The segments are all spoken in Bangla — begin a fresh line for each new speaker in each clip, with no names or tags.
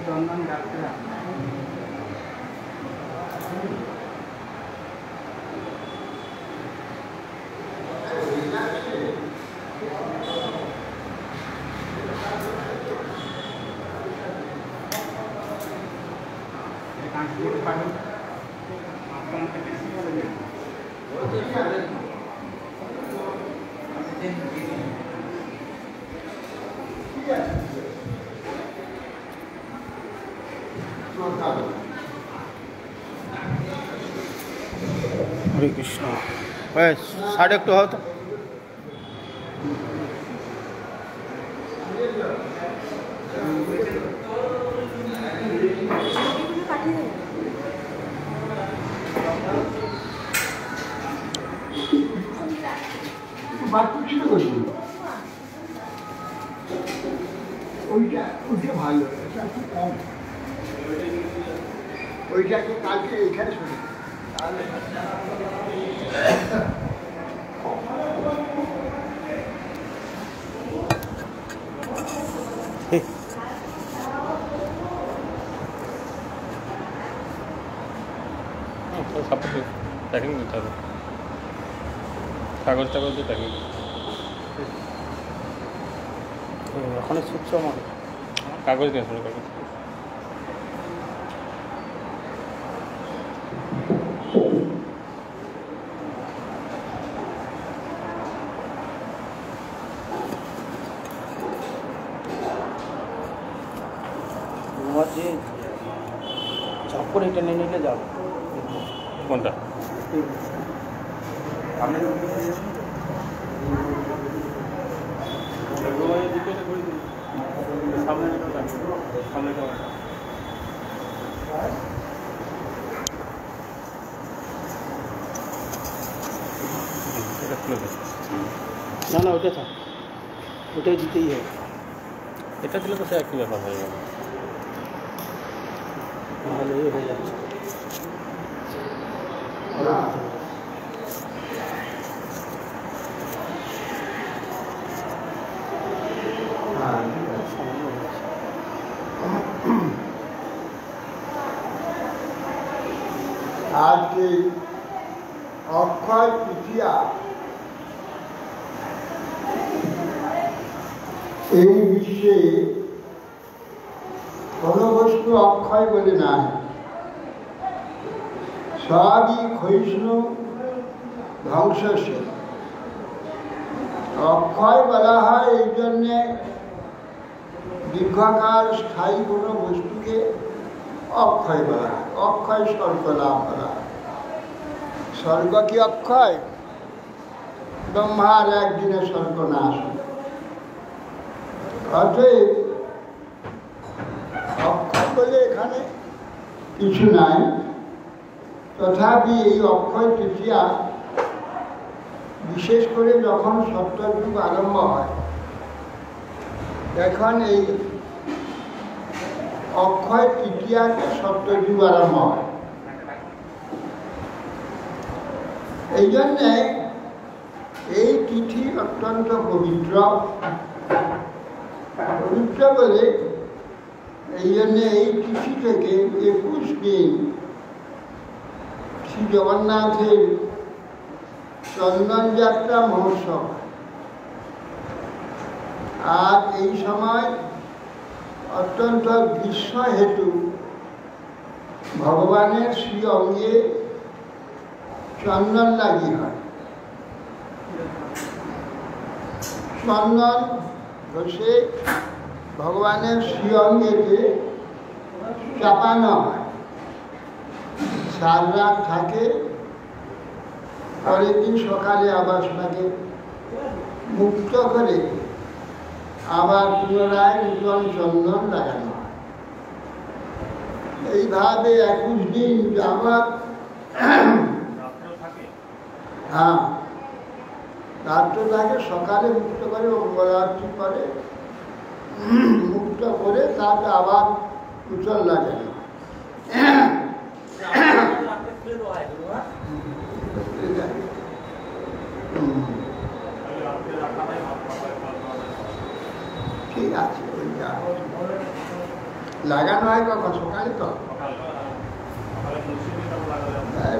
চন্দন যাত্রা
हरे कृष्ण बस साढ़े एक तो हो तो
ভালো ওইটাকে কালকে এখানে শুনি
প্যাকিং দিতে হবে কাগজ টাগজ দিয়ে প্যাকিং
ওখানে ছুটছো আমার
কাগজ দিয়ে আসলে কাগজ
আমার যে ঝাপড় এটা নিয়ে নিলে যাবো
কোনটা
সামনে না না ওটা থাক ওটাই দিতেই হবে
এটা দিলে তো সে একই ব্যাপার হয়ে গেল
নাহলে এই হয়ে যাচ্ছে
আজকে অক্ষয় তৃতীয়া এই বিশ্বে কোনো বস্তু অক্ষয় বলে নাই সবই ক্ষয়িষ্ণু ধ্বংসশীল অক্ষয় বলা হয় এই জন্যে দীর্ঘকাল স্থায়ী কোনো বস্তুকে অক্ষয় বলা হয় অক্ষয় স্বর্গ লাভ করা স্বর্গ কি অক্ষয় ব্রহ্মার একদিনে স্বর্গনাশ অতএব অক্ষয় বলে এখানে কিছু নাই তথাপি এই অক্ষয় তৃতীয়া বিশেষ করে যখন সত্যযুগ আরম্ভ হয় এখন এই অক্ষয় তৃতীয়াতে সত্যযুগ আরম্ভ হয় এই জন্যে এই তিথি অত্যন্ত পবিত্র পবিত্র বলে এই জন্যে এই তিথি থেকে 21 দিন শ্রী জগন্নাথের চন্দন যাত্রা মহোৎসব আর এই সময় অত্যন্ত গ্রীষ্ম হেতু ভগবানের শ্রী অঙ্গে চন্দন লাগি হয় চন্দন ঘষে ভগবানের শ্রী অঙ্গেতে চাপানো হয় 4 রাত থাকে পরের দিন সকালে আবার সেটাকে মুক্ত করে আবার পুনরায় নূতন চন্দন লাগানো হয় এইভাবে 21 দিন যাবৎ হ্যাঁ রাত্র থাকে সকালে মুক্ত করে বরাত্রি করে মুক্ত করে তাকে আবার নূতন লাগানো ঠিক আছে লাগানো হয় কখন? সকালে তো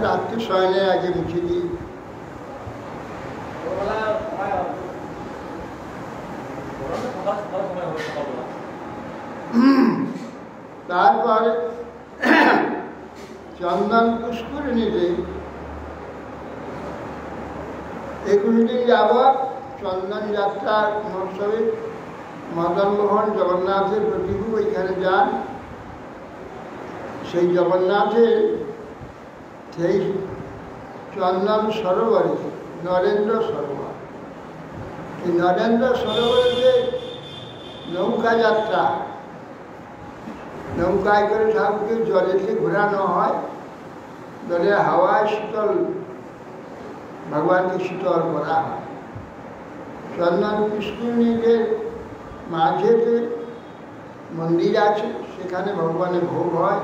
রাত্রি শয়নের আগে মুছে দিই। তারপরে চন্দন পুষ্করিণীতে 21 দিন যাবৎ চন্দন যাত্রার মহোৎসবে মদনমোহন জগন্নাথের প্রতিভু ওইখানে যান। সেই জগন্নাথের সেই চন্দন সরোবরে নরেন্দ্র সরোবর, এই নরেন্দ্র সরোবরে যে নৌকা যাত্রা, নৌকায় করে ঠাকুরকে জলেতে ঘোরানো হয়, জলের হাওয়ায় শীতল ভগবানকে শীতল করা হয়। চন্দন পুষ্করিণীদের মাঝেতে মন্দির আছে, সেখানে ভগবানের ভোগ হয়।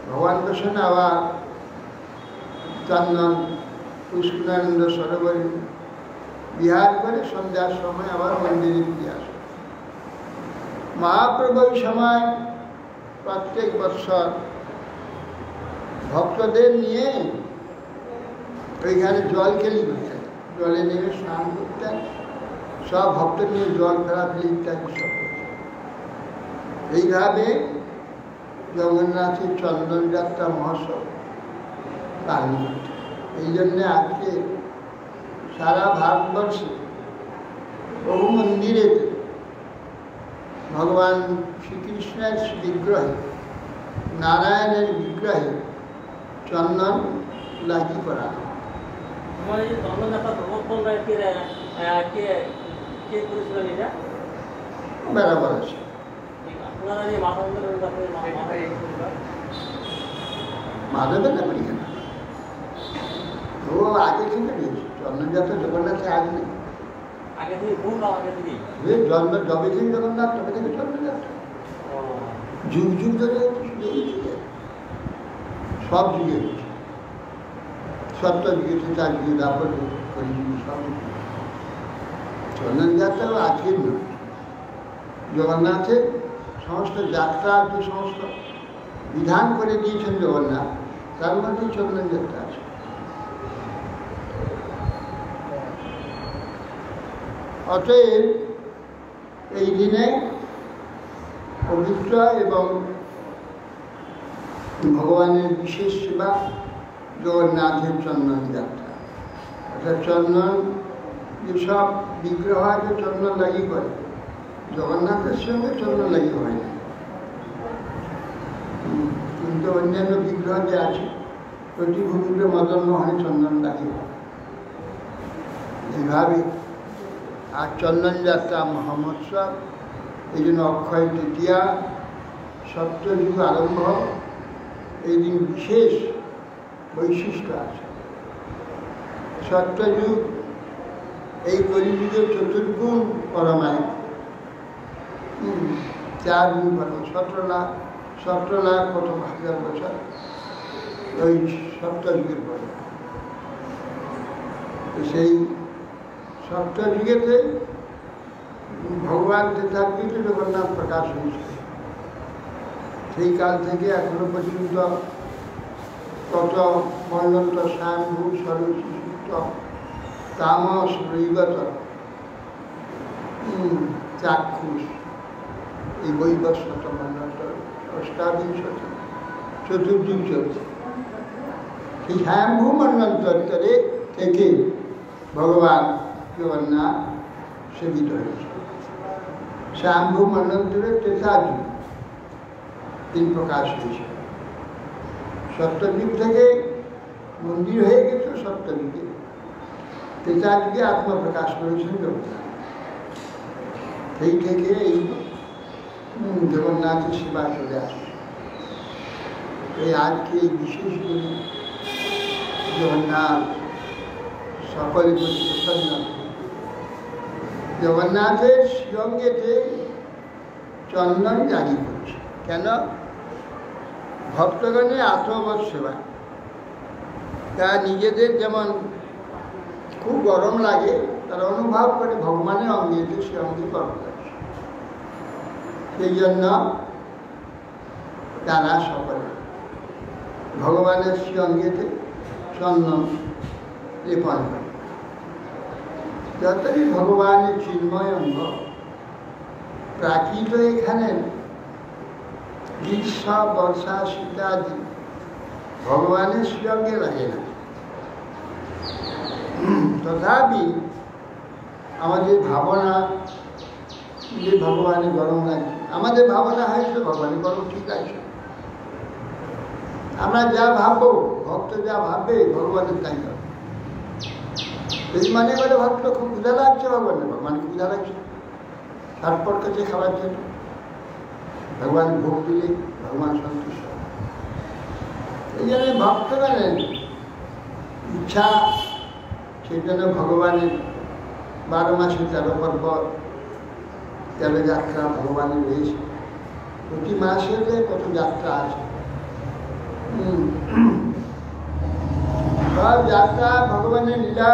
ভগবান বসেন আবার চন্দন পুষ্করানন্দ সরোবরে বিহার করে সন্ধ্যার সময় আবার মন্দিরে ফিরে আসে। মহাপ্রভু ওই সময় প্রত্যেক বৎসর ভক্তদের নিয়ে ওইখানে জল খেলি করতেন, জলে নেমে স্নান করতেন, সব ভক্ত নিয়ে জল ফেলাফেলি ইত্যাদি সব। এইভাবে জগন্নাথের চন্দন যাত্রা মহোৎসব পালন করতেন। এই জন্যে আজকে সারা ভারতবর্ষে বহু মন্দিরে ভগবান শ্রীকৃষ্ণের বিগ্রহে, নারায়ণের বিগ্রহে চন্দন লাগিয়ে করা হয়। বরাবর আছে। মাধবের না করি কেন? ও আগে থেকে নিয়েছে চন্দন যাত্রা জগন্নাথে আগে নেই। জন্ম জবে থেকে জগন্নাথ, তবে থেকে চন্দন যাত্রা যুগ যুগ ধরে সব যুগে হচ্ছে। সত্য যুগে, চার যুগে, দাপর করি সব চন্দন যাত্রা আজকের নয়। জগন্নাথের সমস্ত যাত্রা যে সমস্ত বিধান করে দিয়েছেন জগন্নাথ, তার মধ্যে চন্দন যাত্রা আছে। অতএব এই দিনে পবিত্র এবং ভগবানের বিশেষ সেবা জগন্নাথের চন্দন যাত্রা। অর্থাৎ চন্দন যেসব বিগ্রহ আছে চন্দন লাগিয়ে করে, জগন্নাথের সঙ্গে চন্দন লাগিয়ে হয় না। কিন্তু অন্যান্য বিগ্রহ যে আছে প্রতিভূমিতে মদনমোহনে চন্দন লাগিয়ে হয়। এইভাবে আর চন্দন যাত্রা মহোৎসব, এই জন্য অক্ষয় তৃতীয়া, সপ্তযুগ আরম্ভ, এই দিন বিশেষ বৈশিষ্ট্য আছে। সত্যযুগ এই কলিযুগের চতুর্গুণ পরমায়ু, 4 গুণ পরম, 17 লাখ কত হাজার বছর ওই সপ্তযুগের পরে। সেই সপ্তযুগেতে ভগবান ত্রেতাযুগে জগন্নাথ প্রকাশ হয়েছে। সেই কাল থেকে এখনো পর্যন্ত কত মন্ডন্ত স্বয়ম্ভূ সরস্বতীযুক্ত তামস রৈগত চাক্ষুষ, এই বৈবস্বত মন্ডন্ত অষ্টাবিংশতি চতুর্যুগ চলছে। সেই স্বয়ম্ভূ মন্ডন্তরে থেকে ভগবান জগন্নাথ সেবিত হয়েছে। স্বয়ম্ভূ মন্ডন্তরে ত্রেতাযুগ দিন প্রকাশ হয়েছে। সপ্তযুগ থেকে মন্দির হয়ে গেছে, সপ্তযুগে ত্রেতাযুগে আত্মপ্রকাশ করেছেন জগন্নাথ। সেই থেকে এই জগন্নাথের সেবা চলে আসে। এই আজকে এই বিশেষ দিনে জগন্নাথ সকলের প্রতি প্রসন্ন। জগন্নাথের শ্রীঅঙ্গেতে চন্দন জারি করছে কেন? ভক্তগণের আত্মবোধ সেবা। তা নিজেদের যেমন খুব গরম লাগে, তারা অনুভব করে ভগবানের অঙ্গেতে সে অঙ্গে গরম লাগে। সেই জন্য তারা সকলে ভগবানের শ্রী অঙ্গেতে চন্দন লেপন করে। যতই ভগবানের চিন্ময় অঙ্গ প্রাকৃত এখানে গ্রীষ্ম বর্ষা শীতাদি ভগবানের সঙ্গে লাগে না, তথাপি আমাদের ভাবনা যে ভগবানের গরম লাগে, আমাদের ভাবনা হয়েছে ভগবানের গরম ঠিক আছে, আমরা যা ভাববো ভক্ত যা ভাববে ভগবানের তাই হবে। যদি মনে করে ভক্ত খুব ক্ষুধা লাগছে ভগবানের ক্ষুধা লাগছে তারপর কাছে খাবার জন্য ভগবান ভোগ দিলে ভগবান সন্তুষ্ট। এই জন্য ভক্তগণের ইচ্ছা সেই জন্য ভগবানের 12 মাসে 13 পর্ব 13 যাত্রা ভগবানের রয়েছে। প্রতি মাসে কত যাত্রা আছে, সব যাত্রা ভগবানের লীলা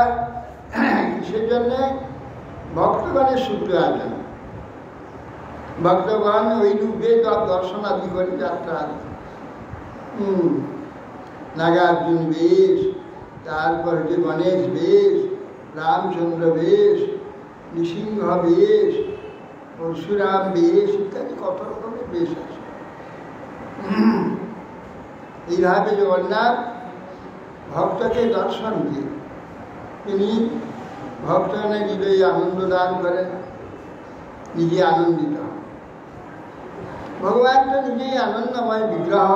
কিসের জন্যে? ভক্তগণের সূত্র আছে। ভক্তগণ ওই রূপে দর্শনাদি করে যাত্রা নাগার্জুন বেশ, তারপর যে গণেশ বেশ, রামচন্দ্র বেশ, নৃসিংহ বেশ, পরশুরাম বেশ ইত্যাদি কত রকমের বেশ আছে। এইভাবে জগন্নাথ ভক্তকে দর্শন দিয়ে তিনি ভক্তগণের হৃদয়ে আনন্দ দান করেন, নিজে আনন্দিত হন। ভগবান তো নিজেই আনন্দময় বিগ্রহ,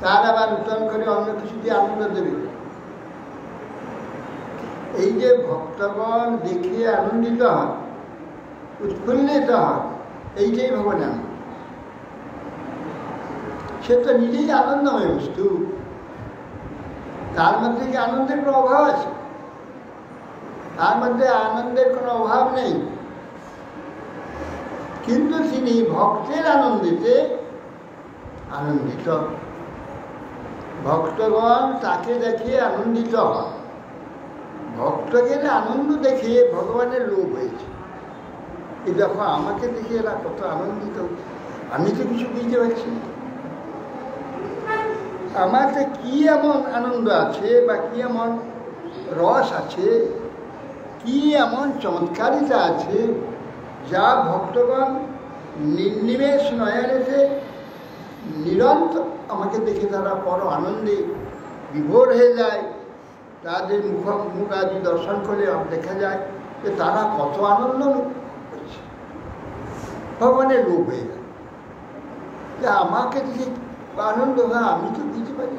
তার আবার নূতন করে অন্য কিছু দিয়ে আনন্দ দেবে। এই যে ভক্তগণ দেখে আনন্দিত হন, উৎফুল্লিত হন, এইটাই ভগবান আনন্দ। সে তো নিজেই আনন্দময় বস্তু, তার মধ্যে কি আনন্দের কোনো অভাব আছে? তার মধ্যে আনন্দের কোনো অভাব নেই, কিন্তু তিনি ভক্তের আনন্দিতে আনন্দিত। ভক্তগণ তাকে দেখে আনন্দিত হন। ভক্তকে আনন্দ দেখে ভগবানের লোভ হয়েছে, এই দেখো আমাকে দেখে এরা কত আনন্দিত, আমি তো কিছু বুঝতে পারছি না, আমাতে কি এমন আনন্দ আছে বা কি এমন রস আছে, কি এমন চমৎকারিতা আছে যা ভক্তগণ নির্নিমেষ নয়নেতে নিরন্তর আমাকে দেখে তারা বড় আনন্দে বিভোর হয়ে যায়। তাদের মুখ আদি দর্শন করে দেখা যায় যে তারা কত আনন্দ করছে, ভগবানের রূপ হয়ে যায়। যে আমাকে দেখে আনন্দ হয় আমি তো বুঝতে পারি,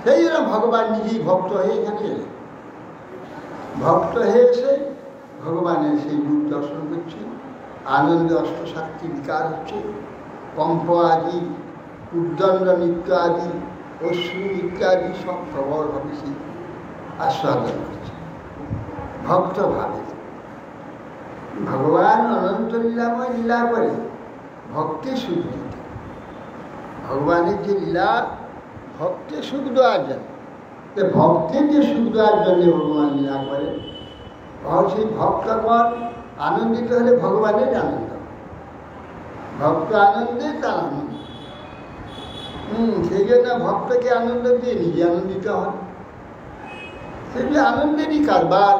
সেই জন্য ভগবান নিজেই ভক্ত হয়ে এখানে এলেন। ভক্ত হয়ে এসে ভগবানের সেই রূপ দর্শন করছে, আনন্দে অষ্টশক্তি বিকার হচ্ছে, কম্প আদি, উদ্দণ্ড নৃত্য আদি, অশ্রু ইত্যাদি সব প্রবলভাবে সেই আস্বাদন করছে ভক্ত ভাবে। ভগবান অনন্ত লীলাময় লীলা করে ভক্তি সুখ দিতে। ভগবানের যে লীলা ভক্তি সুখ দেওয়ার জন্য, ভক্তের যে সুখ দেওয়ার জন্য ভগবান লীলা করে, সেই ভক্তগণ আনন্দিত হলে ভগবানের আনন্দ, ভক্ত আনন্দে তার আনন্দ। সেই জন্য ভক্তকে আনন্দ দিয়ে নিজে আনন্দিত হন, সেগুলি আনন্দেরই কারবার,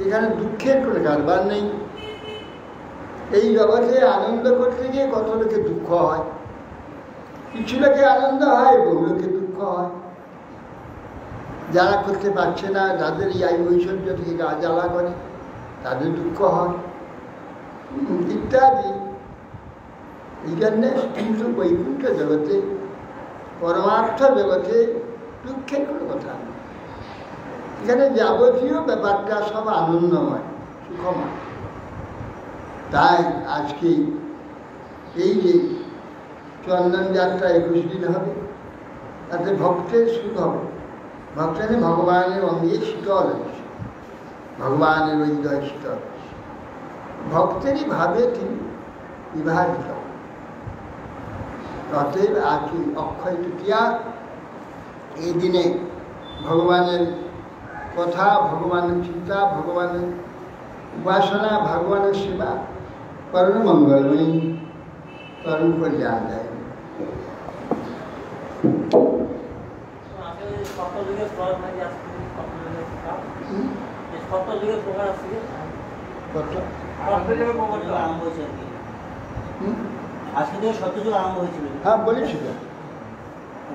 এখানে দুঃখের কোনো কারবার নেই। এই জগতে আনন্দ করতে গিয়ে কত লোকে দুঃখ হয়, কিছু লোকে আনন্দ হয়, বহু লোকে দুঃখ হয়। যারা করতে পারছে না, যাদের এই ঐশ্বর্য থেকে গা জ্বালা করে, তাদের দুঃখ হয় ইত্যাদি। এই জন্যে কিন্তু বৈকুণ্ঠ জগতে, পরমার্থ জগতে দুঃখের কোনো কথা নেই। এখানে যাবতীয় ব্যাপারটা সব আনন্দময়, সুখময়। তাই আজকে এই যে চন্দন যাত্রা 21 দিন হবে, তাতে ভক্তের সুখ হবে। ভক্তের ভগবানের অঙ্গে শীতল হয়েছে, ভগবানের হৃদয় শীতল হয়েছে, ভক্তেরই ভাবে তিনি বিভাজিত। অতএব আজকে অক্ষয় তৃতীয়া, এই দিনে ভগবানের কথা, ভগবানের চিন্তা, ভগবানের উপাসনা, ভগবানের সেবা করণ মঙ্গলময়ী। স্মরণ করে যাওয়া যায়।
আজকে থেকে সত্যযুগ আরম্ভ হয়েছিল।
হ্যাঁ বলেছিল।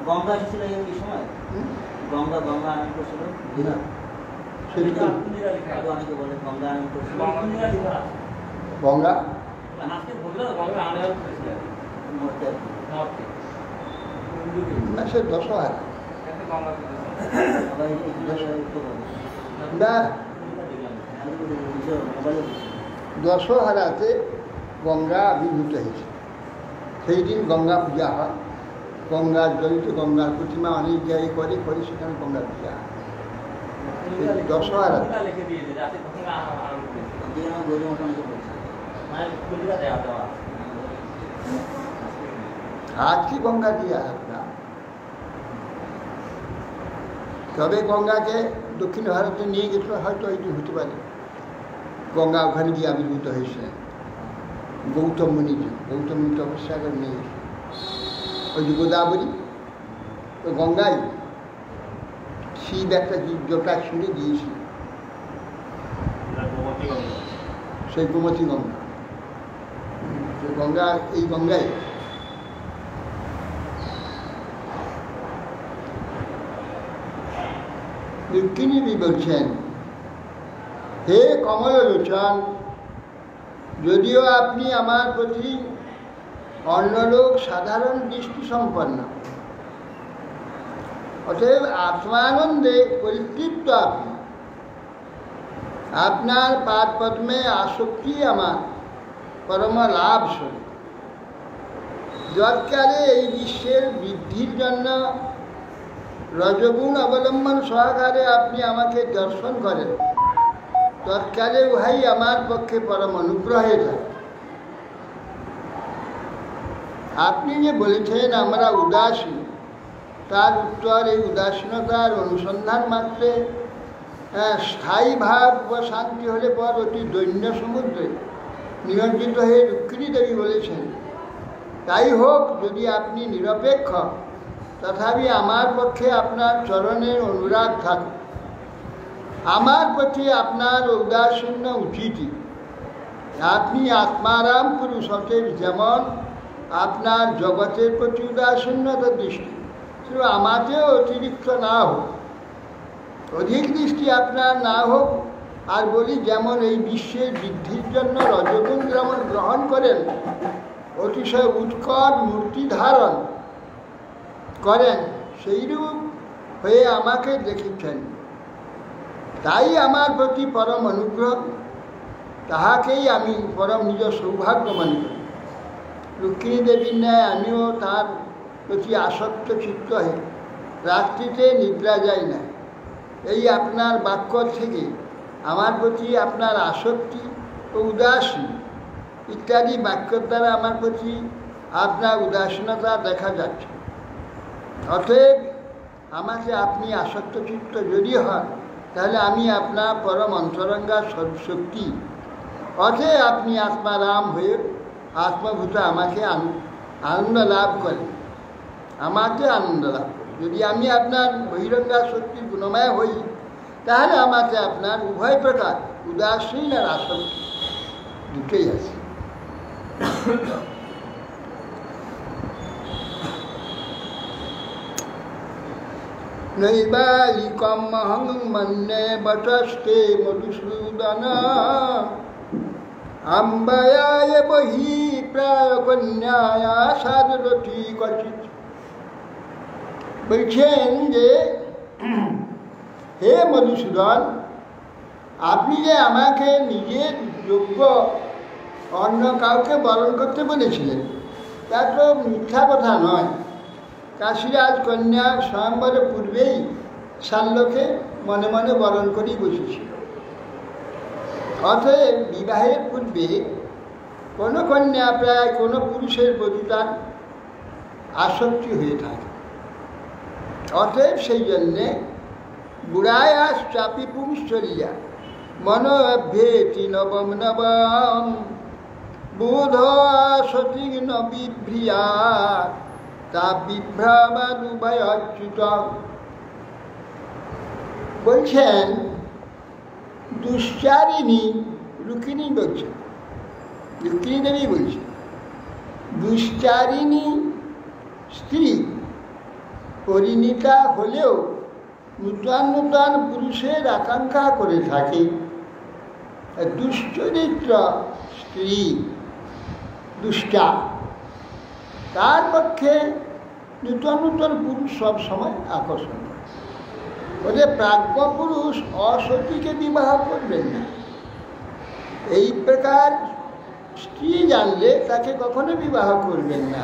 গঙ্গা এসেছিল এই সময়, গঙ্গা আরম্ভ করছিল। অনেকে বলে গঙ্গা আরম্ভ করছিল।
গঙ্গা না, সে দশহারা না, দশহারাতে গঙ্গা আবির্ভূত হয়েছে। সেই দিন গঙ্গা পূজা হয়, গঙ্গার জড়িত গঙ্গার প্রতিমা অনেক জায়গায় করে সেখানে গঙ্গার পূজা হয়। দশহারা আজ কি গঙ্গা দিয়ে না, তবে গঙ্গাকে দক্ষিণ ভারতে নিয়ে গেছিল, হয়তো এই হতে পারে। গঙ্গা ওখানে গিয়ে আবির্ভূত হয়েছে গৌতম মুনি তপস্যা করে নিয়ে গেছে। ওই যে গোদাবরী, ওই গঙ্গায় শিব একটা জটা ছুঁড়ে দিয়েছিল, সেই গোমতী গঙ্গা। গঙ্গা, এই গঙ্গায় রুক্মিণী বলছেন, হে কমললোচন, যদিও আপনি আমার প্রতি অন্যলোক সাধারণ দৃষ্টি সম্পন্ন, অতএব আত্মানন্দে পরিতৃপ্ত আপনি, আপনার পাদ পদ্মে আসক্তি আমার পরম লাভ স্বরূপ। যৎকালে এই বিশ্বের বৃদ্ধির জন্য রজগুণ অবলম্বন সহকারে আপনি আমাকে দর্শন করেন, তৎকালে উহাই আমার পক্ষে পরম অনুগ্রহে থাকে। আপনি যে বলেছেন আমরা উদাসীন, তার উত্তর এই উদাসীনতার অনুসন্ধান মাত্রে স্থায়ী ভাব বা শান্তি হলে পর অতি দৈন্য সমুদ্রে নিমজ্জিত হয়ে রুক্মিণী দেবী বলেছেন, তাই হোক, যদি আপনি নিরপেক্ষ, তথাপি আমার পক্ষে আপনার চরণের অনুরাগ থাকে। আমার প্রতি আপনার ঔদাসীন্য উচিতই। আপনি আত্মারাম পুরুষ, অতএব যেমন আপনার জগতের প্রতি উদাসীন্যতা দৃষ্টি, শুধু আমাকেও অতিরিক্ত না হোক, অধিক দৃষ্টি আপনার না হোক। আর বলি, যেমন এই বিশ্বের বৃদ্ধির জন্য রজগুণ যেমন গ্রহণ করেন, অতিশয় উৎকট মূর্তি ধারণ করেন, সেইরূপ হয়ে আমাকে দেখেছেন। তাই আমার প্রতি পরম অনুগ্রহ, তাহাকেই আমি পরম নিজ সৌভাগ্য মনে করি। রুক্মিণী দেবীর ন্যায় আমিও তার প্রতি আসক্ত চিত্ত হয়ে রাত্রিতে নিদ্রা যায় না। এই আপনার বাক্য থেকে আমার প্রতি আপনার আসক্তি ও উদাসীন ইত্যাদি বাক্যের দ্বারা আমার প্রতি আপনার উদাসীনতা দেখা যাচ্ছে। অতএব আমাকে আপনি আসক্ত চিত্ত যদি হন, তাহলে আমি আপনার পরম অন্তরঙ্গা সর্বশক্তি, অতএব আপনি আত্মারাম হয়ে আত্মভূত আমাকে আনন্দ লাভ করেন, আমাকে আনন্দ লাভ করেন। যদি আমি আপনার বহিরঙ্গা শক্তির গুণময় হই, তাহলে আমাকে আপনার উভয় প্রকার উদাসীন আর আসক্তি দুটোই আছে। নৈবালিকম মহং মন্যে বটস্তে মধুসূদন আম্বায় বহি প্রায় কন্যায়া সাদরথী কচিত। বলছেন যে, হে মধুসূদন, আপনি যে আমাকে নিজের যোগ্য অন্য কাউকে বরণ করতে বলেছিলেন, তা তো মিথ্যা কথা নয়। কাশীরাজ কন্যা স্বয়ংবরের পূর্বেই শাল্যকে মনে মনে বরণ করেই বসেছিল। অতএব বিবাহের পূর্বে কোনো কন্যা প্রায় কোনো পুরুষের প্রতি তার আসক্তি হয়ে থাকে। অতএব সেই জন্যে বুড়ায়াস চাপি পুংশ্চর্যা মনোভ্যেতি নবম নবম বোধ সতী ন বিভ্রিয়া তা বিভ্রামানুভয় অচ্যুত। বলছেন দুশ্চারিণী, রুক্মিণী বলছে, রুক্মিণী দেবী বলছে, দুশ্চারিণী স্ত্রী পরিণীতা হলেও নূতন নূতন পুরুষের আকাঙ্ক্ষা করে থাকে। দুশ্চরিত্র স্ত্রী, দুষ্টা, তার পক্ষে নূতন নূতন পুরুষ সব সময় আকর্ষণ করে। বলে প্রাজ্ঞ পুরুষ অসতীকে বিবাহ করবেন না। এই প্রকার স্ত্রী জানলে তাকে কখনো বিবাহ করবেন না।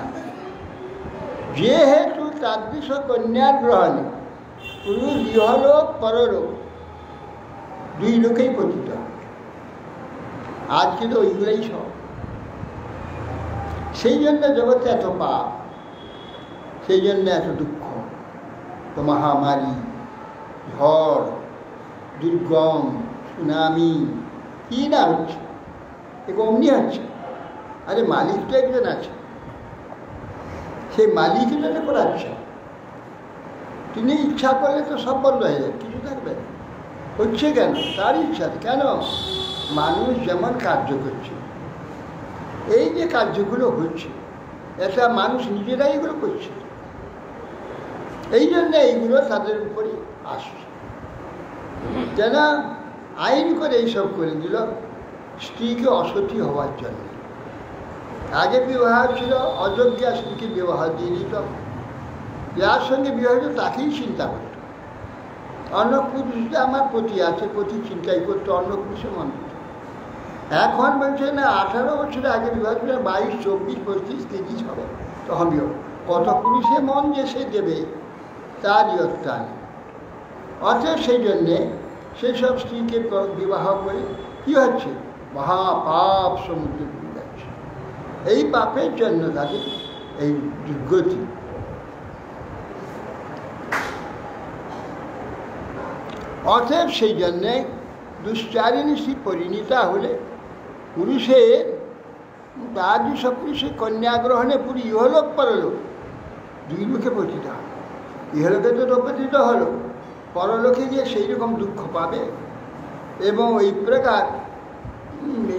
যেহেতু তাদৃশ কন্যার গ্রহণে পুরুষ ইহলোক পরলোক দুই লোকেই পতিত হয়। আজকে তো ওইগুলোই সব। সেই জন্য জগতে এত পাপ, সেই জন্য এত দুঃখ, তো মহামারী, ঝড়, দুর্গম, সুনামি, কি না হচ্ছে, এরকম অমনি হচ্ছে। আরে মালিক তো একজন আছে, সেই মালিক জন্য করাচ্ছে। তিনি ইচ্ছা করলে তো সব বন্ধ হয়ে যায়, কিছু থাকবে না। হচ্ছে কেন? তার ইচ্ছা। কেন? মানুষ যেমন কার্য করছে, এই যে কার্যগুলো হচ্ছে, এটা মানুষ নিজেরাই এগুলো করছে, এই জন্য এইগুলো তাদের উপরে আসছে। যেন আইন করে এইসব করে দিল স্ত্রীকে অসতী হওয়ার জন্য। আগে বিবাহ ছিল, অযোগ্যা স্ত্রীকে বিবাহ দিয়ে দিত, যার সঙ্গে বিবাহ হতো তাকেই চিন্তা করত। অন্য পুরুষটা আমার পতি আছে, পতি চিন্তাই করতো, অন্য পুরুষে মন দিত। এখন বলছে না, 18 বছরের আগে বিবাহ ছিল, 22, 24, 25, 30 হবে, তখন বিবাহ। কত পুরুষে মন যে সে দেবে তারই অর্থা নেই। অর্থাৎ সেই জন্যে সেই সব স্ত্রীকে বিবাহ করে কী হচ্ছে? মহাপাপ সমুদ্রে ডুবে যাচ্ছে। এই পাপের জন্য তাদের এই দুর্গতি। অতএব সেই জন্যে দুশ্চারিণী স্ত্রী পরিণীতা হলে পুরুষের তার সব পুরুষের কন্যা গ্রহণে পুরী ইহলোক পরলোক দুই লোকে পতিত হয়। ইহলোকে তো পতিত হলো, পরলোকে গিয়ে সেই রকম দুঃখ পাবে। এবং এই প্রকার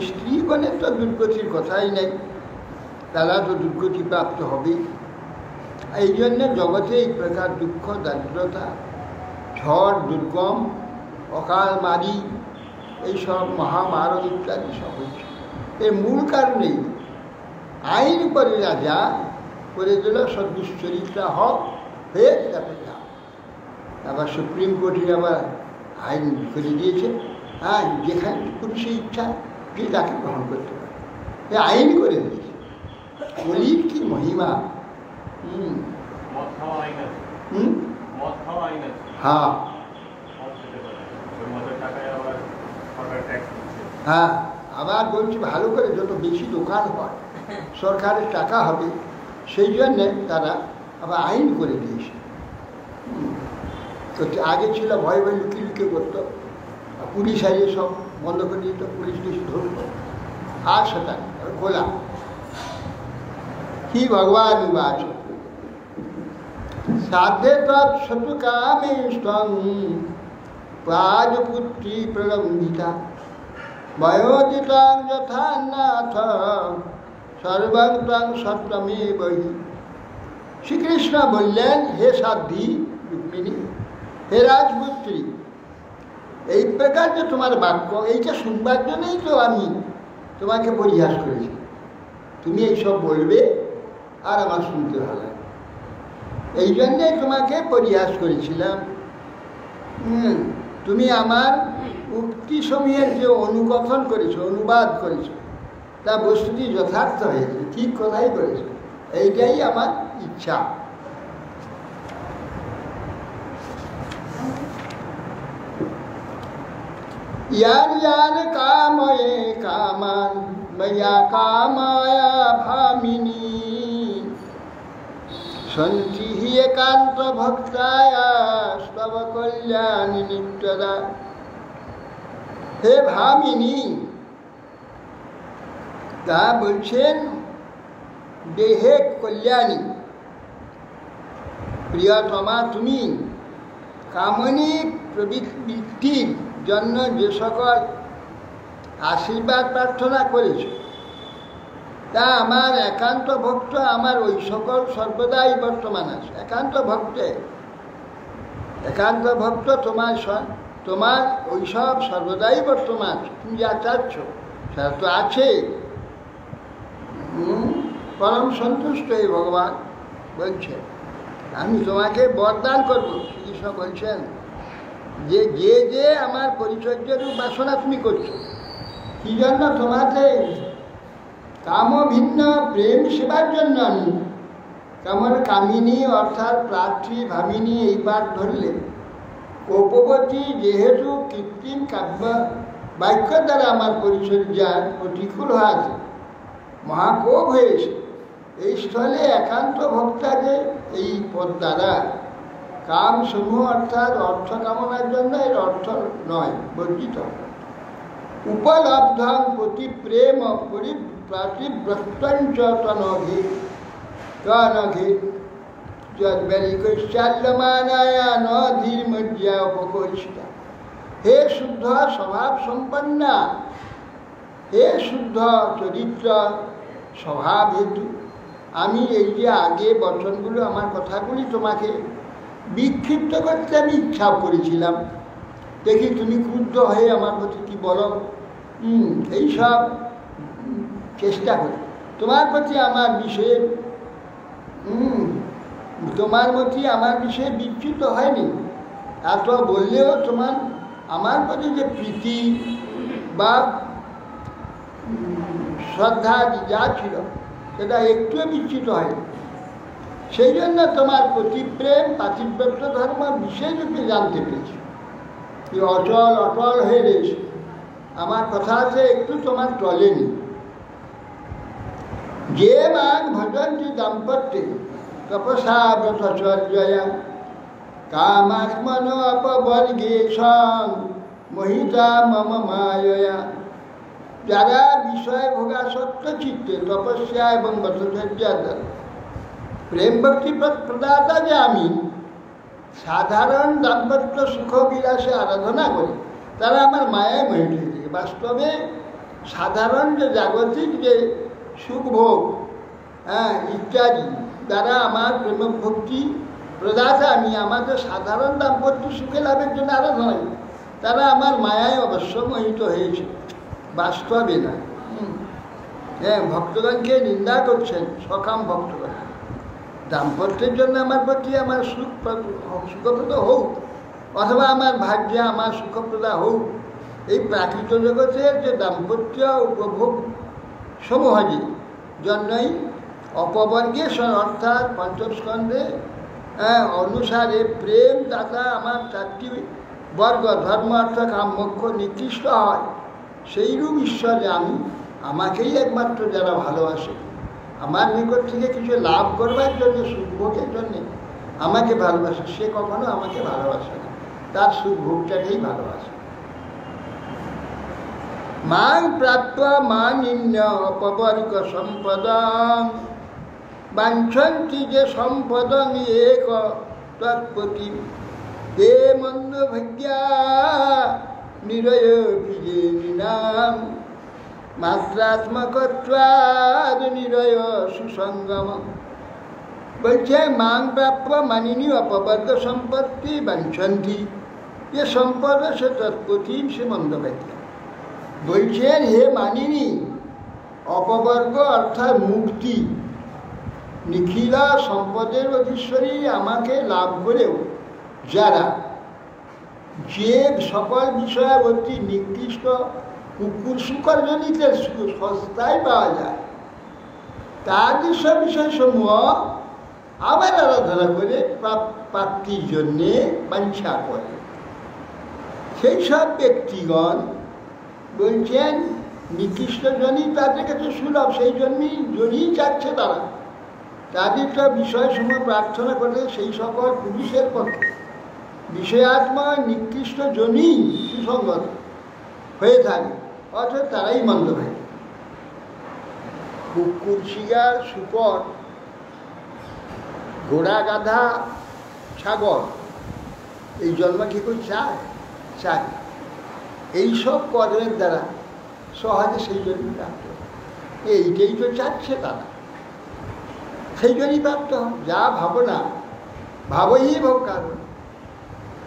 স্ত্রীগণের তো দুর্গতির কথাই নেই, তারা তো দুর্গতি প্রাপ্ত হবেই। এই জন্য জগতে এই প্রকার দুঃখ, দারিদ্রতা, ঝড়, দুর্গম, অকাল মারি, এইসব মহামারণ ইত্যাদি সব হচ্ছে। এর মূল কারণেই আইন করে রাজা করে দিল সব দুশ্চরিত্রা হক হয়ে যাবে। আবার সুপ্রিম কোর্টে আবার আইন করে দিয়েছে, হ্যাঁ, যেখানে পুরুষের ইচ্ছা যে তাকে গ্রহণ করতে পারে, এ আইন করে দিয়েছে। বলির কি মহিমা! হ্যাঁ হ্যাঁ, আবার বলছি ভালো করে যত বেশি দোকান হয় সরকারের টাকা হবে, সেই জন্যে তারা আবার আইন করে দিয়েছে। তো আগে ছিল ভয় ভয় লুকিয়ে লুকিয়ে করতো, পুলিশ আইয়ে সব বন্ধ করে দিত, পুলিশ কিছু ধরত, আর সেটা খোলা। কি ভগবান বাচ সাধে তৎসতুকামে স্তং রাজপুত্রী প্রলম্বিতা বয়োদিতাং যথা নাথ সর্বং ত্বং সত্যমে বহি। শ্রীকৃষ্ণ বললেন, হে সাধ্বী রুক্মিণী, হে রাজপুত্রী, এই প্রকার যে তোমার বাক্য, এইটা শুনবার জন্যই তো আমি তোমাকে পরিহাস করেছি। তুমি এইসব বলবে আর আমার শুনতে ভালো লাগে, এই জন্যে তোমাকে পরিহাস করেছিলাম। তুমি আমার উক্তি সমূহের যে অনুকথন করেছো, অনুবাদ করেছো, তা বস্তুটি যথার্থ হয়েছে, ঠিক কথাই করেছো, এইটাই আমার ইচ্ছা। ইয়ার ইয়ার কাময়ে কামান ময়া কামায়া ভামিনী সন্তি হি একান্ত ভক্তায়া স্তব কল্যাণী নিত্যদা। হে ভামিনী, তা বলছেন দেহে কল্যাণী প্রিয়তমা তুমি কামনী প্রবৃত্তির জন্য যে সকল আশীর্বাদ প্রার্থনা করেছ তা আমার একান্ত ভক্ত আমার ওই সকল সর্বদাই বর্তমান আছে। একান্ত ভক্ত তোমার ওই সব সর্বদাই বর্তমান। তুমি যা চাচ্ছ সেটা তো আছে। পরম সন্তুষ্ট এই ভগবান বলছে আমি তোমাকে বরদান করবো। শ্রীকৃষ্ণ বলছেন যে যে আমার পরিচর্যার উপাসনা তুমি করছো কি জন্য? তোমাকে কাম ভিন্ন প্রেম সেবার জন্য আমি কামিনী অর্থাৎ প্রার্থী ভামিনী এই পাঠ ধরলে কোপবতী যেহেতু কৃত্রিম কাব্য বাক্য দ্বারা আমার পরিচর্যার প্রতিকূল হয়েছে, মহাকোপ হয়েছে, এই স্থলে একান্ত ভক্তাকে এই পদ দ্বারা কাম সমূহ অর্থাৎ অর্থ কামনার জন্য এর অর্থ নয়, বর্জিত উপলব্ধ প্রতি প্রেম প্রতিব্রতঞ্চ তনঘে যদ্বৈকৈশ্চাল্যমানায়া ন ধীর্মজ্ঞা উপকর্ষিতা। হে শুদ্ধ স্বভাব সম্পন্না, হে শুদ্ধ চরিত্র স্বভাব হেতু আমি এই যে আগে বচনগুলো আমার কথাগুলি তোমাকে বিক্ষিপ্ত করতে আমি ইচ্ছা করেছিলাম, দেখি তুমি ক্রুদ্ধ হয়ে আমার প্রতি কি বলো। এইসব চেষ্টা করি তোমার প্রতি আমার বিষয়ে বিচ্যুত হয়নি। এত বললেও তোমার আমার প্রতি যে প্রীতি বা শ্রদ্ধা যা ছিল সেটা একটুও বিচ্যুত হয়নি। সেই জন্য তোমার প্রতি প্রেম পাতিব্রত ধর্ম বিশেষরূপে জানতে পেরেছি। অটল হয়ে রয়েছে, আমার কথা আছে একটু তোমার টলেনি। যে মান ভজন্তি দাম্পত্যে তপসা ব্রতচর্যয়া কামাত্মন অপবর্গে সং মোহিতা মম মায়য়া। যারা বিষয় ভোগাসক্ত চিত্তে তপস্যা এবং ব্রতচর্যার দ্বারা প্রেম ভক্তি প্রদাতা যে আমি সাধারণ দাম্পত্য সুখ বিলাসে আরাধনা করি তারা আমার মায়ায় মোহিত হয়ে থাকে। বাস্তবে সাধারণ যে জাগতিক যে সুখভোগ ইত্যাদি দ্বারা আমার প্রেম ভক্তি প্রদাতা আমি আমাদের সাধারণ দাম্পত্য সুখে লাভের জন্য আরাধনা করি, তারা আমার মায়ায় অবশ্য মোহিত হয়েছে, বাস্তবে না। ভক্তগণকে নিন্দা করছেন সকাম ভক্তগণ। দাম্পত্যের জন্য আমার প্রতি আমার সুখপ্রদ হোক অথবা আমার ভাগ্যে আমার সুখপ্রদা হোক, এই প্রাকৃত জগতের যে দাম্পত্য উপভোগ সমূহের জন্যই অপবর্গে অর্থাৎ পঞ্চস্কন্ধে অনুসারে প্রেম দাতা আমার চারটি বর্গ ধর্ম অর্থ কাম মোক্ষ নিকৃষ্ট হয়। সেইরূপ ঈশ্বরে আমি আমাকেই একমাত্র যারা ভালোবাসে, আমার নিকট থেকে কিছু লাভ করবার জন্য সুখভোগের জন্যে আমাকে ভালোবাসে, সে কখনো আমাকে ভালোবাসে না, তার সুখভোগটাকেই ভালোবাসে। মাং প্রাপ্ত মানিন্য অপবর্গ সম্পদং বাঞ্ছন্তি যে সম্পদং এক তৎপতি তে মন্দ ভাগ্যা নিরয় বিজেনাম মাত্রাত্মকত্বাদ নিরয় সুসঙ্গম। বলছে মাং প্রাপ্য মানিনী অপবর্গ সম্পত্তি বাঞ্ছন্তি যে সম্পদ সে তৎপতি সে মন্দ ভাগ্যা। বলছেন হে মানিনী অপবর্গ অর্থাৎ মুক্তি নিখিলা সম্পদের অধীশ্বরী আমাকে লাভ করেও যারা যে সকল বিষয়াবর্তী নিকৃষ্ট কুকুরশুকরজনিত সস্তায় পাওয়া যায় তার যেসব বিষয়সমূহ আবার আরাধনা করে প্রাপ্তির জন্যে বাঞ্ছা করে, সেই সব ব্যক্তিগণ বলছেন নিকৃষ্ট জনই তাদের কাছে সুলভ, সেই জন্যই চাচ্ছে তারা তাদের সব বিষয়সমূহ প্রার্থনা করে সেই সকল পুরুষের পক্ষে বিষয়াত্মা নিকৃষ্ট জনই সুসঙ্গত হয়ে থাকে, অর্থাৎ তারাই মন্দ ভাই। কুকুর, শিয়াল, শূকর, ঘোড়া, গাধা, ছাগল এই জন্ম কি করে চায়? চায়। এইসব কর্মের দ্বারা সহজে সেই জন্য প্রাপ্ত। এইটাই তো চাচ্ছে তারা, সেই জন্যই প্রাপ্ত। যা ভাবনা, ভাবই ভব কারণ।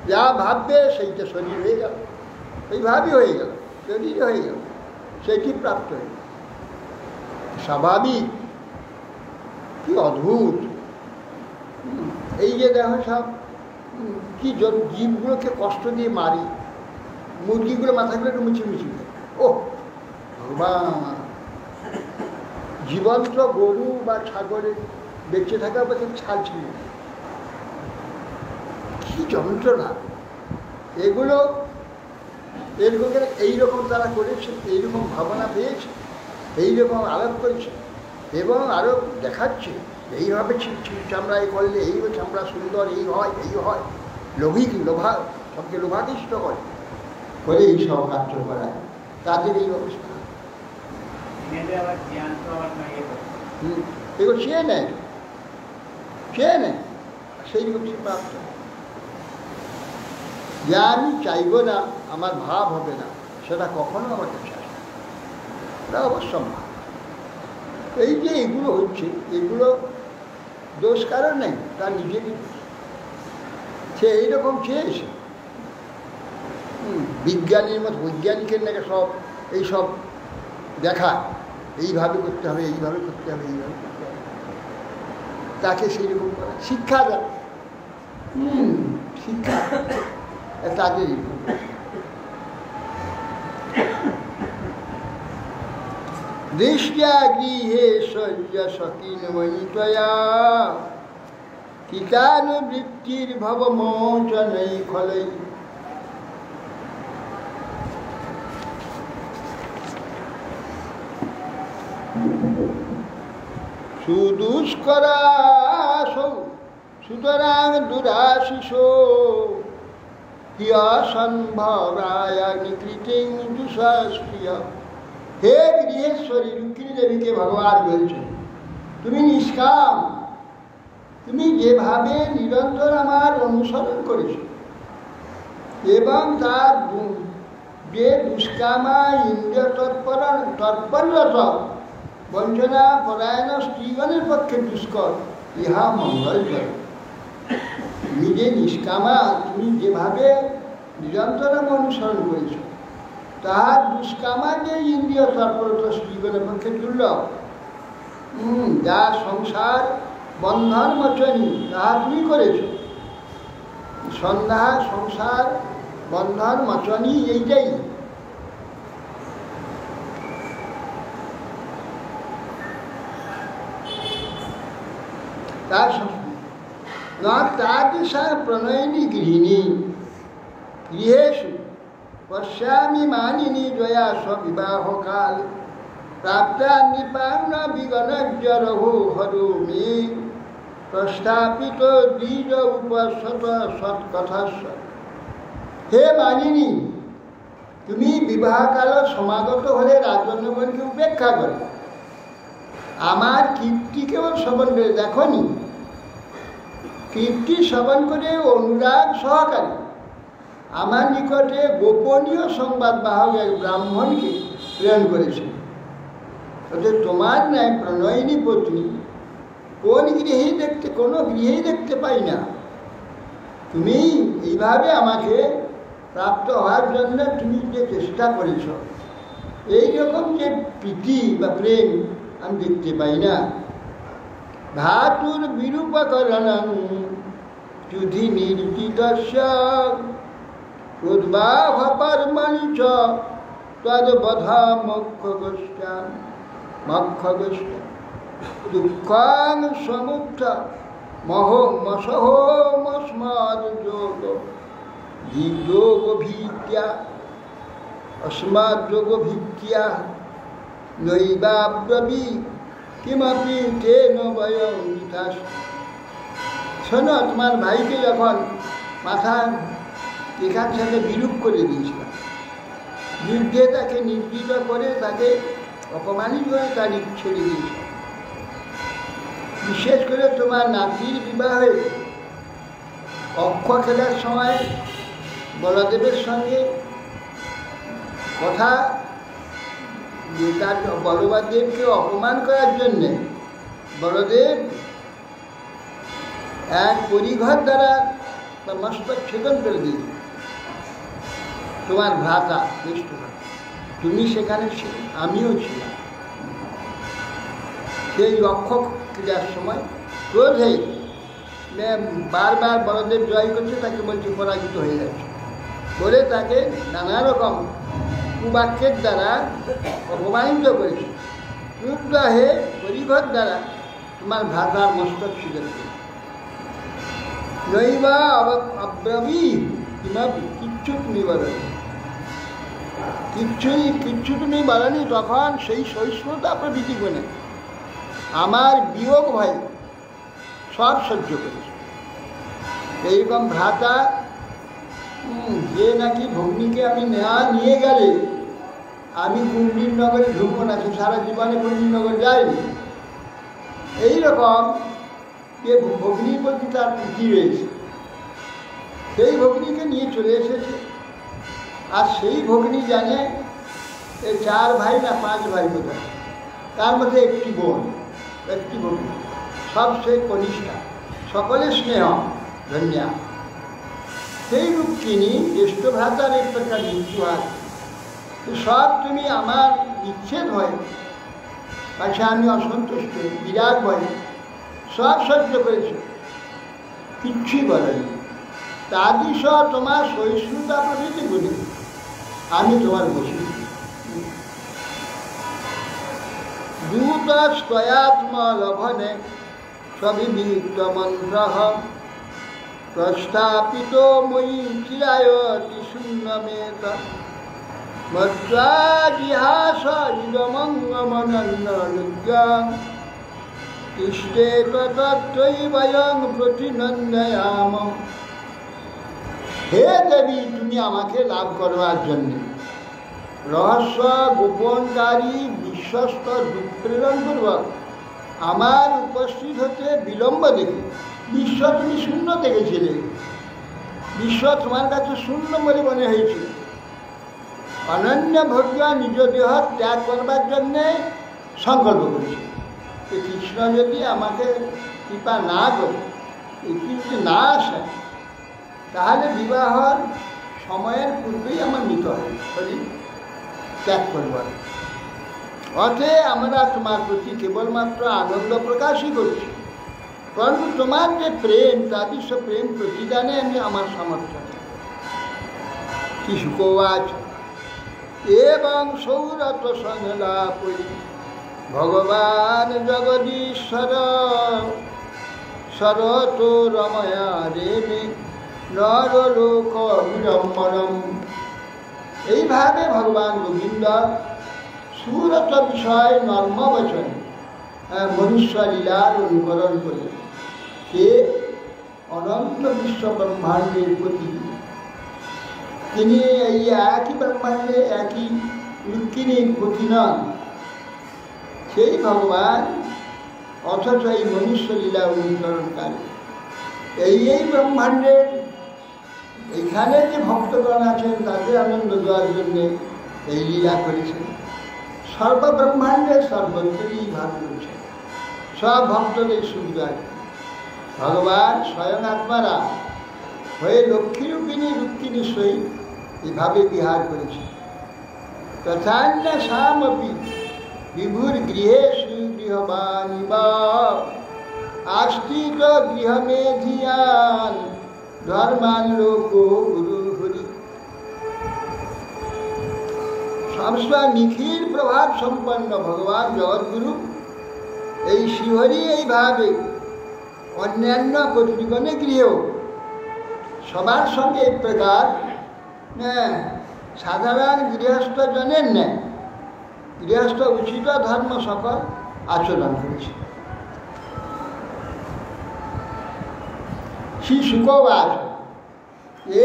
যা ভাববে সেইটা শরীর হয়ে গেল, এইভাবেই হয়ে গেল, শরীর হয়ে গেল, সেটি প্রাপ্ত হয়ে গেল। স্বাভাবিক, কি অদ্ভুত। এই যে দেখো সব কি জীবগুলোকে কষ্ট দিয়ে মারি, মুরগিগুলো মাথাগুলো একটু মুছে মুছে দেয়। ও ভগবান, জীবন্ত গরু বা ছাগলের বেঁচে থাকা পথে ছাল ছিল, কি যন্ত্রণা এগুলো। এরকম এইরকম তারা করেছে, এইরকম ভাবনা পেয়েছে, এইরকম আলাপ করেছে এবং আরও দেখাচ্ছে এইভাবে চামড়া এই করলে এই চামড়া সুন্দর, এই হয়, এই হয়। লোভা সবকে লোভাদিষ্ট করে এই সব কার্য করায়, তাদের এই অবস্থা। এগুলো সে নেয়, সেই হচ্ছে প্রাপ্ত। যা আমি চাইব না, আমার ভাব হবে না, সেটা কখনো আমার কাছে আসে, এটা অবশ্যম্ভাব। এই যে এগুলো হচ্ছে, এগুলো দোষ কারণ নেই, তার নিজেরই সে এইরকম চেয়েছে। বিজ্ঞানীর মতো বৈজ্ঞানিকের নাকি সব এইসব দেখায়, এইভাবে করতে হবে, এইভাবে করতে হবে, এইভাবে করতে হবে, তাকে সেইরকম করে শিক্ষা দেয়। শিক্ষা তাদেরই। দৃষ্টা গৃহে শয্য সকিনময়িতয়া কিতানুবৃত্তির ভবমোচনৈ খলৈ। সুদুষ্করাসৌ সুতরাং দুরাশিসো হিয়সম্ভরায় নিকৃতিং দুঃস্পৃহ। হে গৃহেশ্বরী রুক্মিণী দেবীকে ভগবান বলছেন, তুমি নিষ্কাম, তুমি যেভাবে নিরন্তর আমার অনুসরণ করেছ এবং তার যে দুষ্কামা ইন্দ্রিয় তৎপররত বঞ্চনা পরায়ণ স্ত্রীগণের পক্ষে দুষ্কর, ইহা মঙ্গলজনক। তুমি যে নিষ্কামা, তুমি যেভাবে নিরন্তর আমার অনুসরণ করেছ, তাহার দুষ্কামা যে ইন্দ্রিয় তৎপরতা স্ত্রীগণের পক্ষে দুর্লভ। যা সংসার বন্ধন মোচনী, তাহা তুমি করেছ। সন্ধ্যা সংসার বন্ধন মোচনী, এইটাই। তার তাদৃশা প্রণয়িনী গৃহিণী গৃহেষু পশ্যামি মানিনী জয়া স্ববিবাহকাল প্রাপ্তা নৃপান্ন বিগণজ্জরহো হরুমি প্রস্থাপিত দ্বিজ উপসত সৎকথাস্য। হে মানিনী, তুমি বিবাহকাল সমাগত হলে রাজন্যগণকে উপেক্ষা করে আমার কীর্তি কেবল শ্রবণ করে দেখনি, কীর্তি শ্রবণ করে অনুরাগ সহকারে আমার নিকটে গোপনীয় সংবাদ বাহক এক ব্রাহ্মণকে প্রেরণ করেছে। অর্থাৎ তোমার ন্যায় প্রণয়িনী পত্নী কোনো গৃহেই দেখতে পাই না। তুমি এইভাবে আমাকে প্রাপ্ত হওয়ার জন্য তুমি যে চেষ্টা করেছ, এইরকম যে প্রীতি বা প্রেম আমি দেখতে পাই না। ধাতুর বিরূপকরণং যুধি নির্জিতস্য উদ্বাহ কর্মণি চ তদ্বধা মোক্ষগোষ্ঠ দুঃখাং সমুত্থ মহোমসহোমস্মাদ্যোগ যোগভীত্যা अस्माद्योगभित्या नैवाब्रवी किमपि तेन वयं जितास्। শোনো, তোমার ভাইকে যখন মাথা এখান থেকে বিরূপ করে দিয়েছিলাম, যুদ্ধে তাকে নির্জিত করে, তাকে অপমানিত করে তার ছেড়ে দিয়েছিলাম, বিশেষ করে তোমার নাতির বিবাহে অক্ষ খেলার সময় বলদেবের সঙ্গে কথা, যে তার বলদেবকে অপমান করার জন্যে বলদেব এক পরিঘর দ্বারা তার মস্তক ছেদন করে দিয়েছে। তোমার ভ্রাতা জ্যেষ্ঠ ভ্রাতা, তুমি সেখানে ছিলে, আমিও ছিলাম। সেই অক্ষ ক্রীড়ার সময় ক্রোধে বারবার বলদেব জয় করছে, তাকে বলছে পরাজিত হয়ে যাচ্ছে বলে তাকে নানা রকম কুবাক্যের দ্বারা অপমানিত করেছে। ক্রুদ্ধ হয়ে পরিঘর দ্বারা তোমার ভ্রাতার মস্তক ছিলেন। নইবা অব্রবী কিচ্ছু তুমি বলনি, কিচ্ছু তুমি বলনি। তখন সেই সহিষ্ণুতা প্রভৃতি গুণে আমার বিয়োগ ভয় সব সহ্য করেছে। এইরকম ভ্রাতা যে নাকি ভগ্নীকে আমি নিয়ে গেলে আমি কুণ্ডীর নগরে ঢুকবো না, সে সারা জীবনে কুণ্ডীর নগর যায়নি। এইরকম যে ভগ্নীর প্রতি তার প্রীতি রয়েছে, সেই ভগ্নীকে নিয়ে চলে এসেছে। আর সেই ভগ্নী জানে এই 4 ভাই না 5 ভাই বোধহয়, তার মধ্যে একটি বোন, একটি ভগ্নী, সব সে কনিষ্ঠা, সকলে স্নেহ ধন্যা। সেই রূপকিনী জ্যেষ্ঠ ভ্রাতার এক প্রকার মৃত্যু হয়। সব তুমি আমার বিচ্ছেদ হয়, পাশে আমি অসন্তুষ্ট, বিরাট ভয়, সব সহ্য করেছে, কিচ্ছুই বলেনি। তাদি সহ তোমার সহিষ্ণুতা প্রভৃতি বলি আমি তোমার বসি। দূত স্তয়াত্ম লভনে সবিবিক্ত মন্ত্র প্রস্থাপিত ময়ী চিরায়তি শূন্যমেত মজ্জাজিহাস ইদমঙ্গমনন্নলুজ্ঞাং তিষ্ঠে তত্ত্বৈবয়ং প্রতিনন্দয়াম। হে দেবী, তুমি আমাকে লাভ করবার জন্যে রহস্য গোপনকারী বিশ্বস্ত দূত প্রেরণ করবা। আমার উপস্থিত হতে বিলম্ব দেখে বিশ্ব তুমি শূন্য দেখেছিলে, বিশ্ব তোমার কাছে শূন্য বলে মনে হয়েছিল। অনন্য ভোগ্য নিজ দেহ ত্যাগ করবার জন্যে সংকল্প করেছে। কৃষ্ণ যদি আমাকে কৃপা না করে, যদি না আসে, তাহলে বিবাহর সময়ের পূর্বেই আমার মৃত হয়, ত্যাগ করব। অথে আমরা তোমার প্রতি কেবলমাত্র আনন্দ প্রকাশই করছি, পরন্তু তোমার যে প্রেম, তাদৃশ প্রেম প্রতিদানে আমি আমার সামর্থ্য কি সুকোবাচ এবং সৌরত সংলাপই ভগবান জগদীশ্বর শরত রময়া রেমে নরলোক বিড়ম্বরম। এইভাবে ভগবান গোবিন্দ সুরত বিষয় নর্মবচন মনুষ্য লীলার অনুকরণ করে সে অনন্ত বিশ্ব ব্রহ্মাণ্ডের প্রতি তিনি এই একই ব্রহ্মাণ্ডে একই রুক্মিণীর প্রতি নন, সেই ভগবান অথচ এই মনুষ্য লীলা অনুকরণকারী। এই ব্রহ্মাণ্ডের এইখানে যে ভক্তগণ আছেন তাদের আনন্দ দেওয়ার জন্যে এই লীলা করেছেন। সর্বব্রহ্মাণ্ডে সর্বত্রই ভাগ করেছেন, সব ভক্তদের সুবিধা। ভগবান স্বয়ং আত্মারা হয়ে লক্ষ্মীরূপিণী রুক্মিণী সহিত এভাবে বিহার করেছে। তথান্য সামপি বিভুর গৃহে সুগৃহবাণী বা আস্তিত গৃহমেধিয়ান ধর্মান লোক গুরু হরি। সমস্ত নিখিল প্রভাব সম্পন্ন ভগবান জগৎগুরু এই শ্রীহরি এইভাবে অন্যান্য পত্নীগণে গৃহেও সবার সঙ্গে এই প্রকার সাধারণ গৃহস্থ জনের নেয় গৃহস্থ উচিত ধর্ম সকল আচরণ করেছে। শ্রী শুকবাস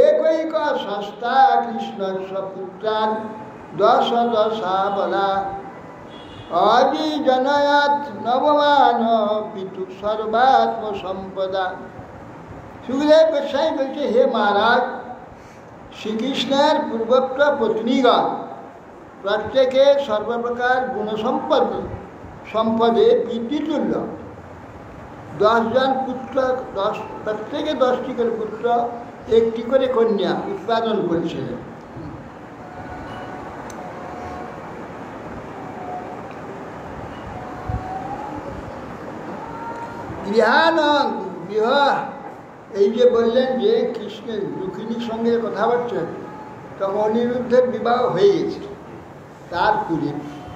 একৈক সস্তা কৃষ্ণ পুত্রান 10 বলা আদি জনয়াত নবমান পিতু সর্বাত্ম সম্পদা। সুখদেব গোস্বামী বলছে, হে মহারাজ, শ্রীকৃষ্ণের পূর্বোক্ত পত্নীগণ প্রত্যেকে সর্বপ্রকার সম্পদে পিতৃতুল্য। 10 জন পুত্র, প্রত্যেকে 10টি করে পুত্র, 1টি করে কন্যা উৎপাদন করেছিলেন। গৃহ, এই যে বললেন যে কৃষ্ণের রুক্মিণীর সঙ্গে কথা বলছেন, তখন অনিরুদ্ধের বিবাহ হয়ে গেছে, তার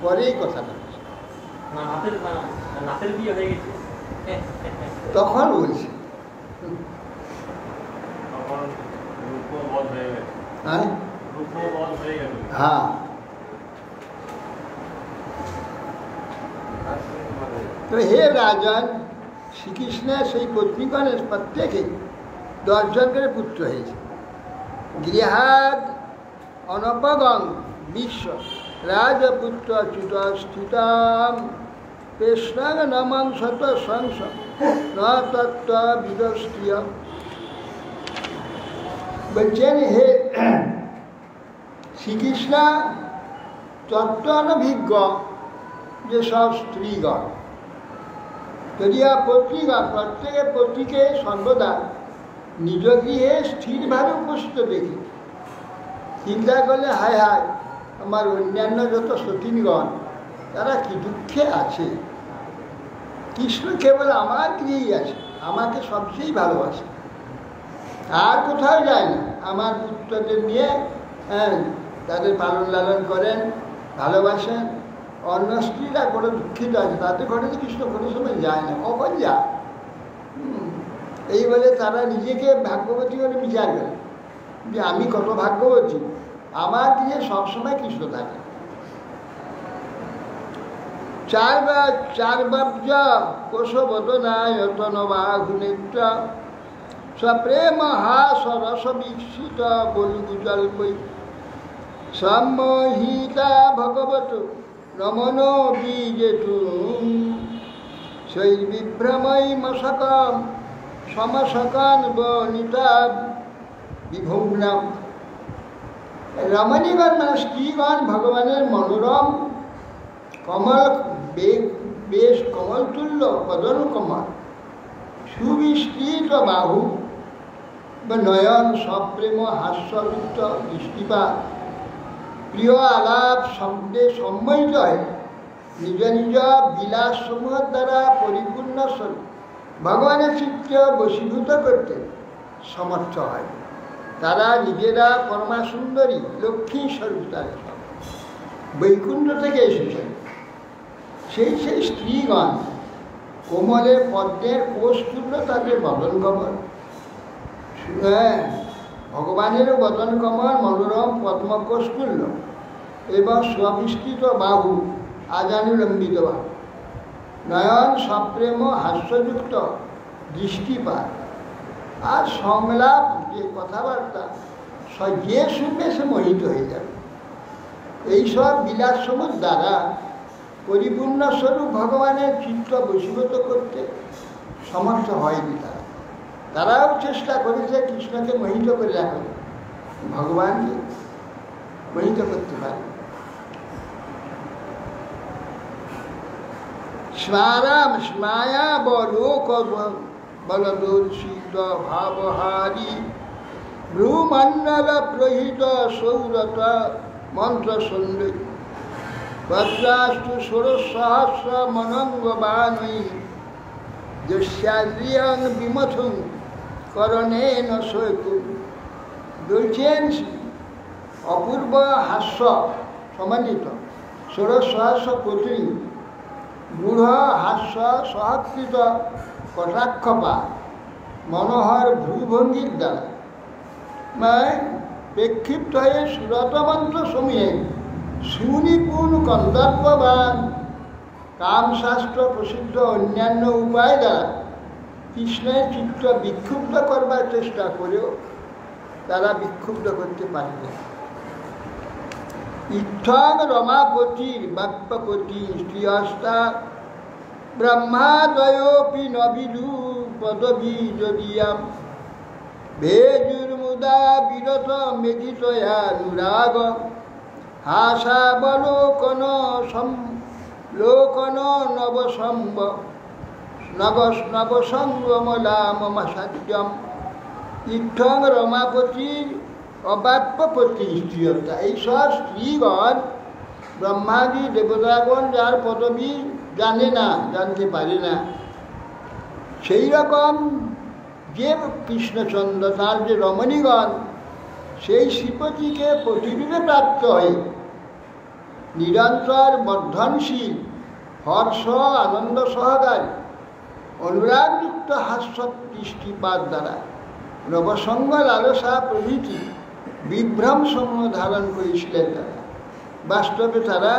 পরেই কথাটা তখন বলছে। হ্যাঁ, তো হে রাজন, শ্রীকৃষ্ণের সেই পত্নীগণের প্রত্যেকে 10 জন করে পুত্র হয়েছে। গৃহাদ অনপগং বিশ্ব রাজপুত্র চ্যুত স্থিতাম কৃষ্ণাং নমং শত সংস ন তত্ত্ব বিদস্ত্রিয়। বলছেন, হে শ্রীকৃষ্ণ তত্ত্ব অনভিজ্ঞ যেসব স্ত্রীগণ, যদিও পত্নীগণ প্রত্যেকের পত্নীকে সর্বদা নিজ গৃহে স্থিরভাবে উপস্থিত দেখি, চিন্তা করলে হায় হায়, আমার অন্যান্য যত সতীনগণ তারা কি দুঃখে আছে, কৃষ্ণ কেবল আমার গৃহেই আছে, আমাকে সবচেয়ে ভালোবাসে, আর কোথাও যায় না। আমার পুত্রদের নিয়ে তাদের পালন লালন করেন, ভালোবাসেন। অন্য স্ত্রীরা কোনো দুঃখিত আছে, তাদের ঘরে তো কৃষ্ণ কোনো সময় যায় না, কখন যায়। এই বলে তারা নিজেকে ভাগ্যবতী বলে বিচার করে যে আমি কত ভাগ্যবতী, আমার দিয়ে সবসময় কৃষ্ণ থাকে। 4 বাব্জ কোশবদনায়তন বাহুনেত্র সপ্রেম হাস রস বিকশিত বলুজল্পৈ সম্মোহিতা ভগবত রমণো বীজেতু শৈর্বিভ্রমৈ মশকম সমশকান বনিতা বিভুম্নাম। রমণীগণ মানে স্ত্রীগণ ভগবানের মনোরম কমল, বেশ কমল তুল্য বদন কমল, সুবিস্তৃত বাহু নয়ন, সপ্রেম হাস্যযুক্ত দৃষ্টিপাত, প্রিয় আলাপ শব্দে সম্মোহিত হয়, নিজ নিজ বিলাসসমূহের দ্বারা পরিপূর্ণ স্বরূপ ভগবানের চিত্ত বশীভূত করতে সমর্থ হয়। তারা নিজেরা পরমা সুন্দরী লক্ষ্মী স্বরূপ, তারা বৈকুণ্ঠ থেকে এসেছেন। সেই স্ত্রীগণ কোমলে পদ্মের কোষ তুল্য তাদের বদন কমল, ভগবানেরও বদন কমল মনোরম পদ্মকোষ তুল্য এবং স্ববিস্তৃত বাহু আজানুলম্বিত বাহু, নয়ন সপ্রেম হাস্যযুক্ত দৃষ্টিপাত আর সংলাপ, যে কথাবার্তা যে শুনবে সে মোহিত হয়ে যাবে। এইসব বিলাসসমূহ দ্বারা পরিপূর্ণ স্বরূপ ভগবানের চিত্ত বশীভূত করতে সমর্থ হয়নি। তারাও চেষ্টা করেছে কৃষ্ণকে মোহিত করে রাখবে, ভগবানকে মোহিত করতে পারে। স্মায়া বলোক বলদর্শিত ভাবহারি ভ্রুমণ্ডল প্রহিত সৌরত মন্ত্র সৌন্দর্য ভদ্রাষ্টু ষোড়সহস্র মনঙ্গবানৈ যস্যাদ্রিয়ং বিমথুং করণেন শৈকু। বলছেন অপূর্ব হাস্য সমানিত ষোড়সহস্র কোটি গূঢ় হাস্য সহকৃত কটাক্ষপা মনোহর ভ্রুভঙ্গির দ্বারা প্রেক্ষিপ্ত হয়ে সুরতমন্ত্র সমূহে সুনিপুণ কন্দর্পবান কামশাস্ত্র প্রসিদ্ধ অন্যান্য উপায় দ্বারা কৃষ্ণের চিত্ত বিক্ষুব্ধ করবার চেষ্টা করেও তারা বিক্ষুব্ধ করতে পারবে। ইত্থং রমাপতির বাপ্যপতি শ্রীহস্তা ব্রহ্মাদয়োপি নবিদু পদবী যদিয়াম ভেজুর্মুদা বিরত মেদিতয়ানুরাগ হাসাবলোকন লোকন নবসম্ব নবসঙ্গমলামসাদ্যম ইত্থং রমাপতির অবাপ্যপতি স্ত্রীয়তা। এই সব স্ত্রীগণ ব্রহ্মাদি দেবতাগণ যার পদবী জানে না, জানতে পারে না, সেই রকম যে কৃষ্ণচন্দ্র তার যে রমণীগণ সেই শ্রীপতিকে প্রতিরূপে প্রাপ্ত হয়ে নিরন্তর বর্ধনশীল হর্ষ আনন্দ সহকারী অনুরাগযুক্ত হাস্য দৃষ্টিপাত দ্বারা নবসঙ্গ লালসা প্রভৃতি বিভ্রম সমূহ ধারণ করেছিলেন। তারা বাস্তবে তারা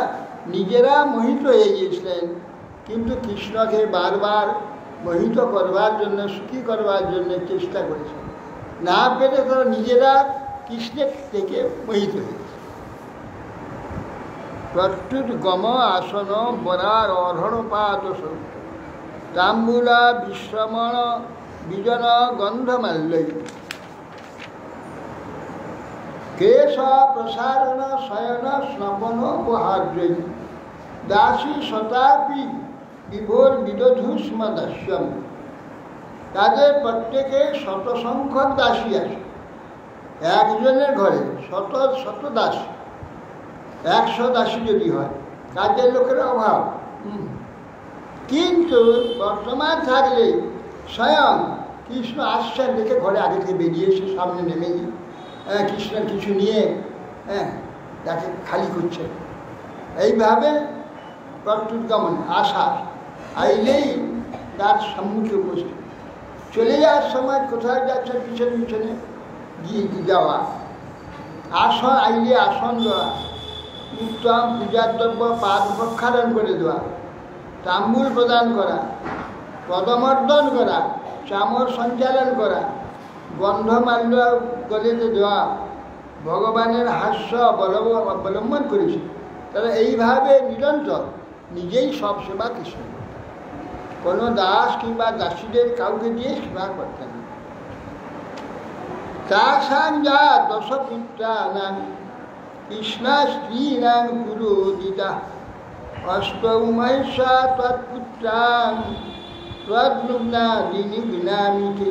নিজেরা মোহিত হয়ে গিয়েছিলেন, কিন্তু কৃষ্ণকে বারবার মোহিত করবার জন্য, সুখী করবার জন্য চেষ্টা করেছেন। না পেরে তারা নিজেরা কৃষ্ণের থেকে মোহিত হয়েছে। প্রত্যুত গম আসন বরার অর্হণপাত তাম্বুলা বিশ্রমণ বিজন গন্ধমাল্যই কেশ প্রসারণ শয়ন স্নপন উপহার্যই দাসী শতাপি বিভোর বিদধুষ্ম দাস্যম। তাদের প্রত্যেকে শত সংখ্যক দাসী আছে, একজনের ঘরে শত শত দাসী, 100 দাসী যদি হয়, কাজের লোকের অভাব। কিন্তু বর্তমান থাকলে স্বয়ং কৃষ্ণ আসছেন দেখে ঘরে আগে থেকে বেরিয়ে এসে সামনে নেমে গিয়ে কৃষ্ণ কিছু নিয়ে তাকে খালি করছে। এইভাবে প্রত্যুৎগমন আসা আইলেই তার সম্মুখে উপস্থিত, চলে যাওয়ার সময় কোথায় যাচ্ছে পিছনে পিছনে গিয়ে যাওয়া, আসন আইলে আসন দেওয়া, উত্তম পূজার দ্রব্য পাদ প্রক্ষালন করে দেওয়া, তাম্বুল প্রদান করা, পদমর্দন করা, চামর সঞ্চালন করা, গন্ধমাল্য গলেতে দেওয়া, ভগবানের হাস্য অবলম্বন করেছে। তারা এইভাবে নিরন্তর নিজেই সব সেবা কৃষ্ণ, কোনো দাস কিংবা দাসীদের কাউকে দিয়ে সেবা করতেন না। তাসাং যা দশপুত্রানাং কৃষ্ণা স্ত্রীনাং পুরোদিতা অষ্টৌ মহিষা তৎপুত্রাং তদ্লুগ্নাদিনী বিনামিতে।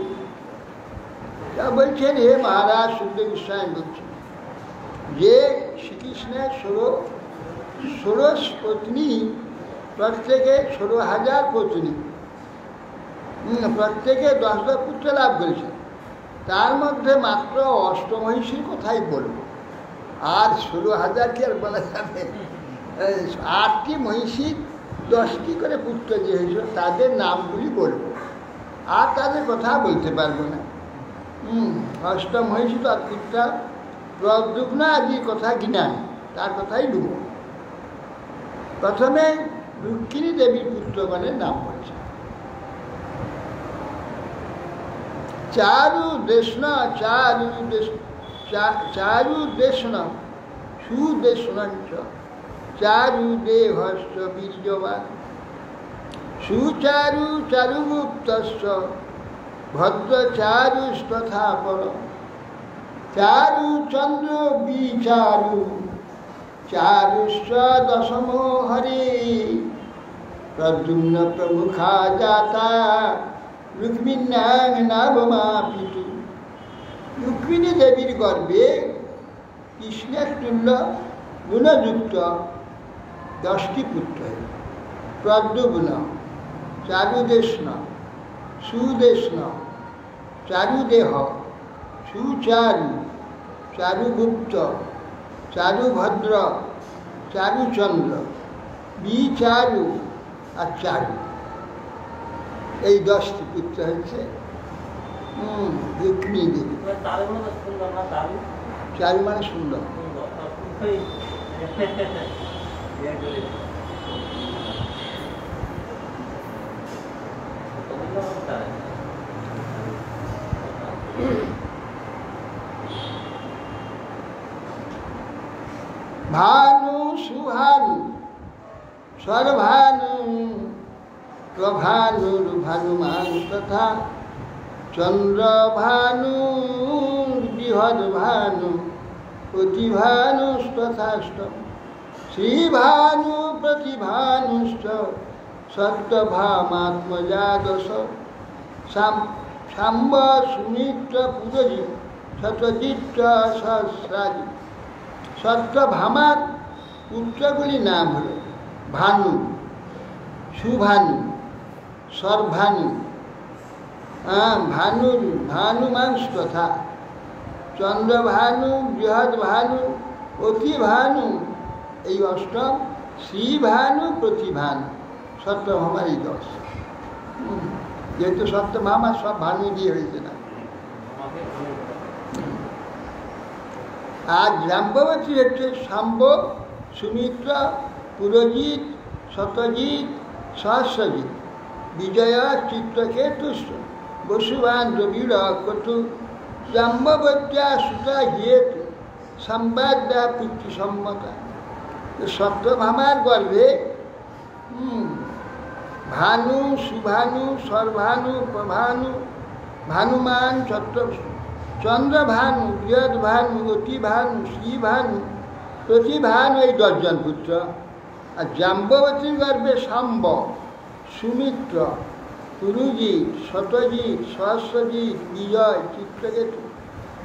তা বলছেন, হে মহারাজ শুদ্ধ গোস্বামী বলছেন যে শ্রীকৃষ্ণের 16 পত্নী, প্রত্যেকে 16,000 পত্নী, প্রত্যেকে 10 পুত্র লাভ করেছে। তার মধ্যে মাত্র অষ্টমহিষীর কথাই বলব, আর 16,000 কি আর বলা যাবে। 8টি মহিষীর 10টি করে পুত্র যে হয়েছিল তাদের নামগুলি বলবো, আর তাদের কথা বলতে পারবো না। অষ্টম মহিষী তৎপুত্রা প্রদ্যুগ্ন আদির কথা গিনান, তার কথাই লুব। প্রথমে রুক্মিণী দেবীর পুত্রগণের নাম বলছে। চারু দেশন সুদেশনঞ্চ চারু দেহস্য বীর্যবান সুচারু চারুগুপ্তস্য ভদ্রচারুস্তথা পর চারু চন্দ্র বিচারু চারুশ্চ দশম হরে প্রদ্যুম্ন প্রমুখা জাতা রুক্মিণ্যাং নাবমাপিতু। রুক্মিণী দেবীর গর্ভে কৃষ্ণের তুল্য গুণযুক্ত 10টি পুত্র, প্রদ্যুম্ন, চারুদেশন, সুদেশন, চারুদেহ, সুচারু, চারুগুপ্ত, চারুভদ্র, চারুচন্দ্র, বিচারু আর চারু। এই 10টি পুত্র হচ্ছে রুক্মিণী দেবী। চারু মানে সুন্দর। ভানু সুভানু সর্বানু প্রভানুর ভানুমান তথা চন্দ্র ভানু বৃহৎ ভানু প্রতিভানুস্তথাষ্ট শ্রীভানু প্রতিভানুশ্চ সত্যভামাত্মজাদশ সাম্ব সুমিত্র পুরজি শতজিৎ সহস্রাজি। সত্যভামার পুত্রগুলি নাম হল ভানু, সুভানু, সর্বানু, ভানুমাংস তথা চন্দ্রভানু, বৃহৎ ভানু, অতিভানু, এই অষ্টম, শ্রীভানু, প্রতিভানু। সত্যভামার এই 10। যেহেতু সত্যভামা সব ভানু দিয়ে হয়েছে না। আর জাম্ববতী হচ্ছে শাম্ব, সুমিত্রা, পুরজিৎ, শতজিৎ, সহস্রজিৎ, বিজয়, চিত্রকেতুষ্ঠ, বসুবান, দ্রবিড়, কটু, জাম্ববত্যা সুতা হিয়েতু সম্বাদ্যা পিতৃ সম্মতা। সত্যভামার গর্ভে ভানু, সুভানু, সর্বানু, প্রভানু, ভানুমান, চন্দ্রভানু, বৃহৎ ভানু, অতিভানু, শ্রীভানু, প্রতিভানু, এই 10 জন পুত্র। আর জাম্ববতীর গর্ভে শাম্ব, সুমিত্র, পুরুজিৎ, শতজিৎ, সহস্রজিৎ, বিজয়, চিত্রকেতু,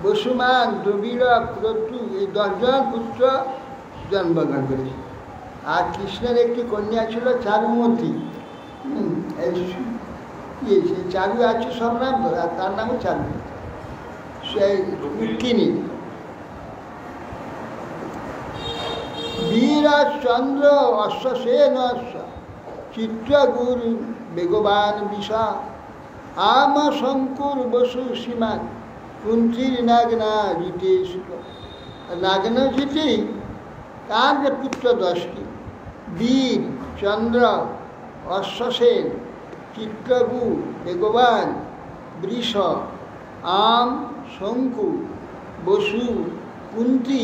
বসুমান, দ্রবিড়, ক্রতু, এই 10 জন পুত্র জন্মগ্রহণ করেছে। আর কৃষ্ণের একটি কন্যা ছিল চারুমতি। সেই চারু আছে সব নাম, আর তার নামও চারু, সেই রুক্মিণী। বীরচন্দ্র অশ্বসেন চিত্রগুরু বেগবান বিষা আম শঙ্কুর বসু সীমান কুন্তির নাগনা জিতে শুক। নাগনা জিতে তার যে পুত্র 10টি, বীর, চন্দ্র, অশ্বসেন, চিত্রগু, বেগবান, বৃষ, আম, শঙ্কু, বসু, কুন্তি,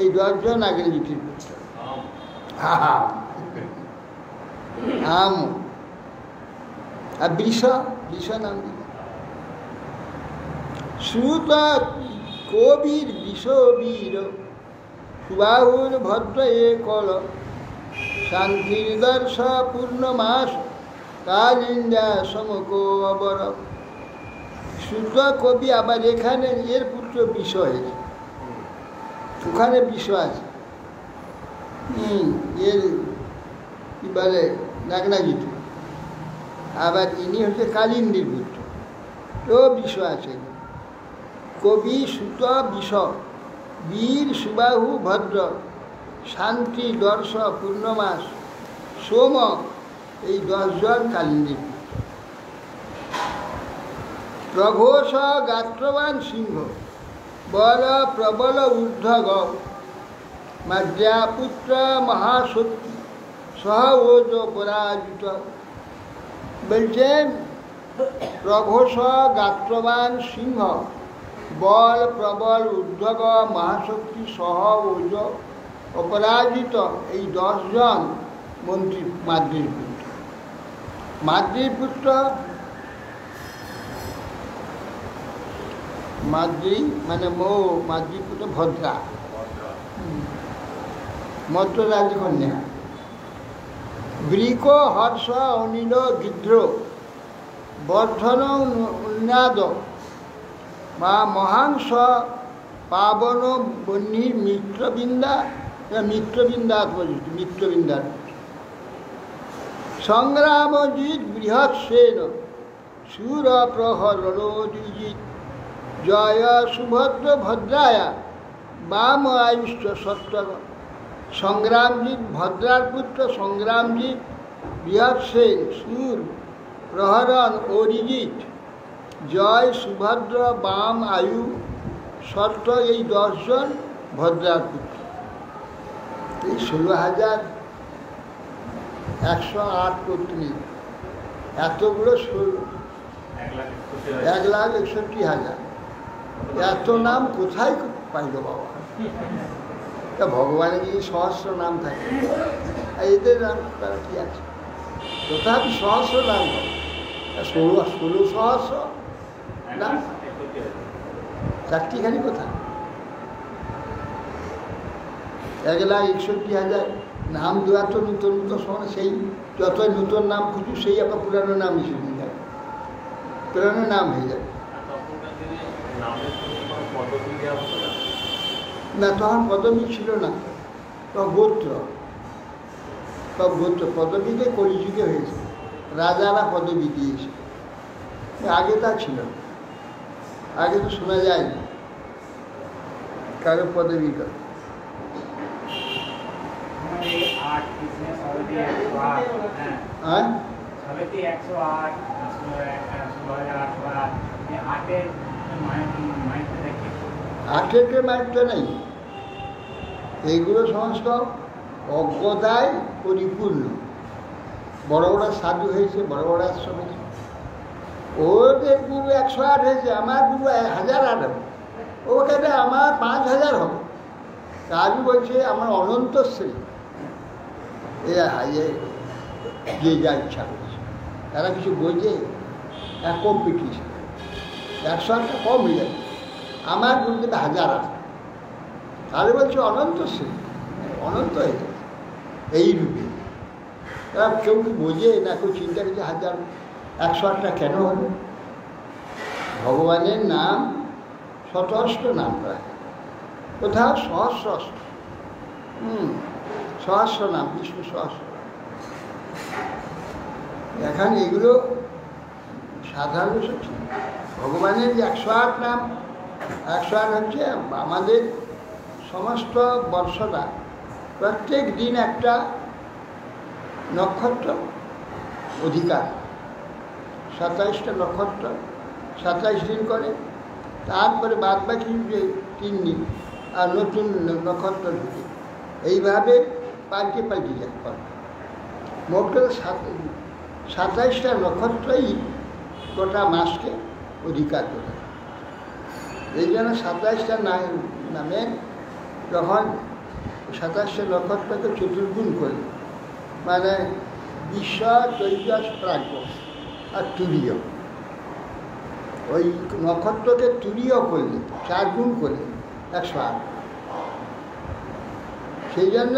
এই 10 জন নাগিনীজির পুত্র। আম আর বৃষ নাম দিল। শ্রুত কবির বিষবীর সুবাহুর ভদ্র এ কল শান্তির দর্শ পূর্ণমাস কালিন্দা সমক অবর। শ্রুত কবি, আবার এখানে এর পুত্র বিষ হয়েছে, ওখানে বিষ আছে। এর কি বলে নাগনাজিতে, আবার ইনি হচ্ছে কালিন্দির পুত্র, ও বিষ আছে। কবি সুত বিষ, বীর সুবাহু ভদ্র, শান্তি দর্শ পূর্ণমাস সোম, এই 10 জন কালিন্দির পুত্র। প্রঘোষ গাত্রবান সিংহ, বল প্রবল ঊর্ধ্ব গ, মাদ্যাপুত্র মহাশক্তি সহ ওজ পরাজিত। বলছেন প্রঘোষ গাত্রবান সিংহ, বল প্রবল ঊর্ধ্বগ, মহাশক্তি সহ ওজ অপরাজিত, এই 10 জন মন্ত্রী মাদ্রির পুত্র। মাদ্রির পুত্র, মাদ্রি মানে মাদ্রির পুত্র ভদ্রা, মদ্র রাজকন্যা। বৃক, হর্ষ, অনিল, গিদ্র, বর্ধন, উন্নাদ বা মহাংস, পাবন, বহ্নি, মিত্রবিন্দার সংগ্রামজিৎ, বৃহৎ সেন, সুর প্রহর রোজিৎ, জয় সুভদ্র ভদ্রায়া বাম আয়ুষ্য সত্তর। সংগ্রামজিৎ, ভদ্রার পুত্র সংগ্রামজিৎ, বৃহৎ সেন, সুর, প্রহরণ, অরিজিৎ, জয়, সুভদ্র, বাম, আয়ু, সত্য, এই 10 জন ভদ্রার পুত্র। এই 16,108 পত্নী, এতগুলো 1,61,000, এত নাম কোথায় পাইল বাবা? তা ভগবানের যদি সহস্র নাম থাকে আর এদের নাম তারা কি আছে, তথাপি সহস্র নাম হয় 16 সহস্র নাম, চারটিখানি কোথা, 1,61,000 নাম দেওয়া তো নূতন নূতন সময়, সেই যতই নূতন নাম খুঁজু সেই আবার পুরানো নাম হিসেবে নিয়ে যাবে, পুরানো নাম হয়ে যাবে। না তখন পদবী ছিল না, তখন গোত্র, সব গোত্র পদবীতে কলিযুগে হয়েছে, রাজারা পদবী দিয়েছে, আগে তা ছিল, আগে তো শোনা যায় না কারো পদবী করে। আটের মাত্র নেই, এইগুলো সমস্ত অজ্ঞতায় পরিপূর্ণ। বড় বড় সাধু হয়েছে, বড় বড় আশ্রম হয়েছে, ওদের গুরু 108 হয়েছে, আমার গুরু 1008 হবে, ওখানে আমার 5000 হবে, কাজু বলছে আমার অনন্ত শ্রী, যে যা ইচ্ছা করছে, তারা কিছু বোঝে, এক কম্পিটিশন, 108টা কম হয়ে যাবে, আমার গুরুদেব 1000 আছে, তাহলে বলছে অনন্ত শ্রী, অনন্ত হয়ে যাবে এই রূপে। তারা কেউ কি বোঝে না, কেউ চিন্তা করছে 108টা কেন হলো? ভগবানের নাম 17 নাম প্রায়, কোথাও সহস্র, সহস্র নাম, বিষ্ণু সহস্র। এখন এগুলো সাধারণ সত্যি, ভগবানের যে 108 নাম, 108 হচ্ছে আমাদের সমস্ত বর্ষটা প্রত্যেক দিন একটা নক্ষত্র অধিকার, 27টা নক্ষত্র 27 দিন করে, তারপরে বাদ বাকি যে 3 দিন আর নতুন নক্ষত্র ঢুকে, এইভাবে পাল্টে যায় করে। মোট করে 27টা নক্ষত্রই গোটা মাসকে অধিকার করে। এই জন্য 27টা নামে যখন 27টা নক্ষত্রকে চতুর্গুণ করে, মানে বিশ্ব, তৈজস, প্রাজ্ঞ আর তুরীয়, ওই নক্ষত্রকে তুরীয় করলে 4 গুণ করে 108, সেই জন্য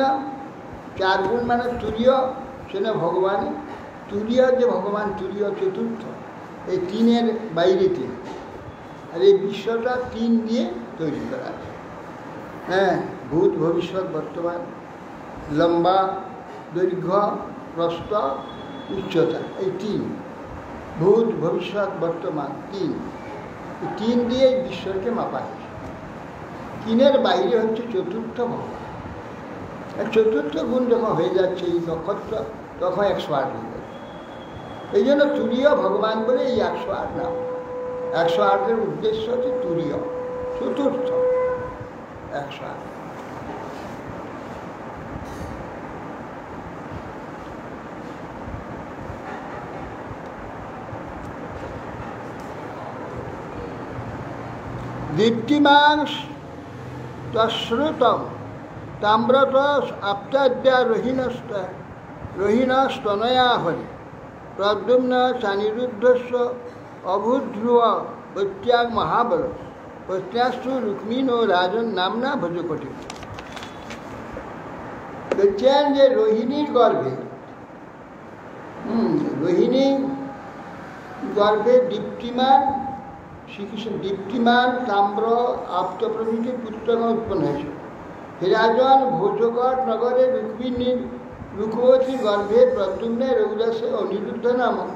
4 গুণ মানে তুরীয়, সেটা ভগবান তুরীয়, যে ভগবান তুরীয় চতুর্থ, এই 3-এর বাইরে 3, আর এই বিশ্বটা 3 দিয়ে তৈরি করা আছে। হ্যাঁ, ভূত, ভবিষ্যৎ, বর্তমান, লম্বা, দৈর্ঘ্য, প্রস্থ, উচ্চতা, এই 3, ভূত, ভবিষ্যৎ, বর্তমান 3, এই 3 দিয়ে ঈশ্বরকে মাপা হয়েছে। 3-এর বাইরে হচ্ছে চতুর্থ ভগবান। চতুর্থ গুণ যখন হয়ে যাচ্ছে এই নক্ষত্র, তখন 108 হয়ে যাচ্ছে। এই জন্য তুরীয় ভগবান বলে এই 108 নাম। 108-এর উদ্দেশ্য হচ্ছে তুরীয়, চতুর্থ 108। দীপ্তিমান তশ্রুতম তাম্রত আপ্তাদ্যা রোহিণস্তনয়া হরি প্রদ্যুম্ন চানিরুদ্ধস্য অভূদ্ধ্রুব প্রত্যাগ মহাবল প্রত্যাস্তু রুক্মিণো রাজন নামনা ভজকটি। বলছেন যে রোহিণীর গর্ভে, রোহিণী গর্ভে দীপ্তিমান শ্রীকৃষ্ণ, দীপ্তিমান তাম্র আপ্ত প্রভৃতির পুত্রগণ উৎপন্ন হয়েছে। হিরাজন ভোজকট নগরে রুক্মবতীর গর্ভে প্রদ্যুম্নে রঘুদাসে অনিরুদ্ধ নামক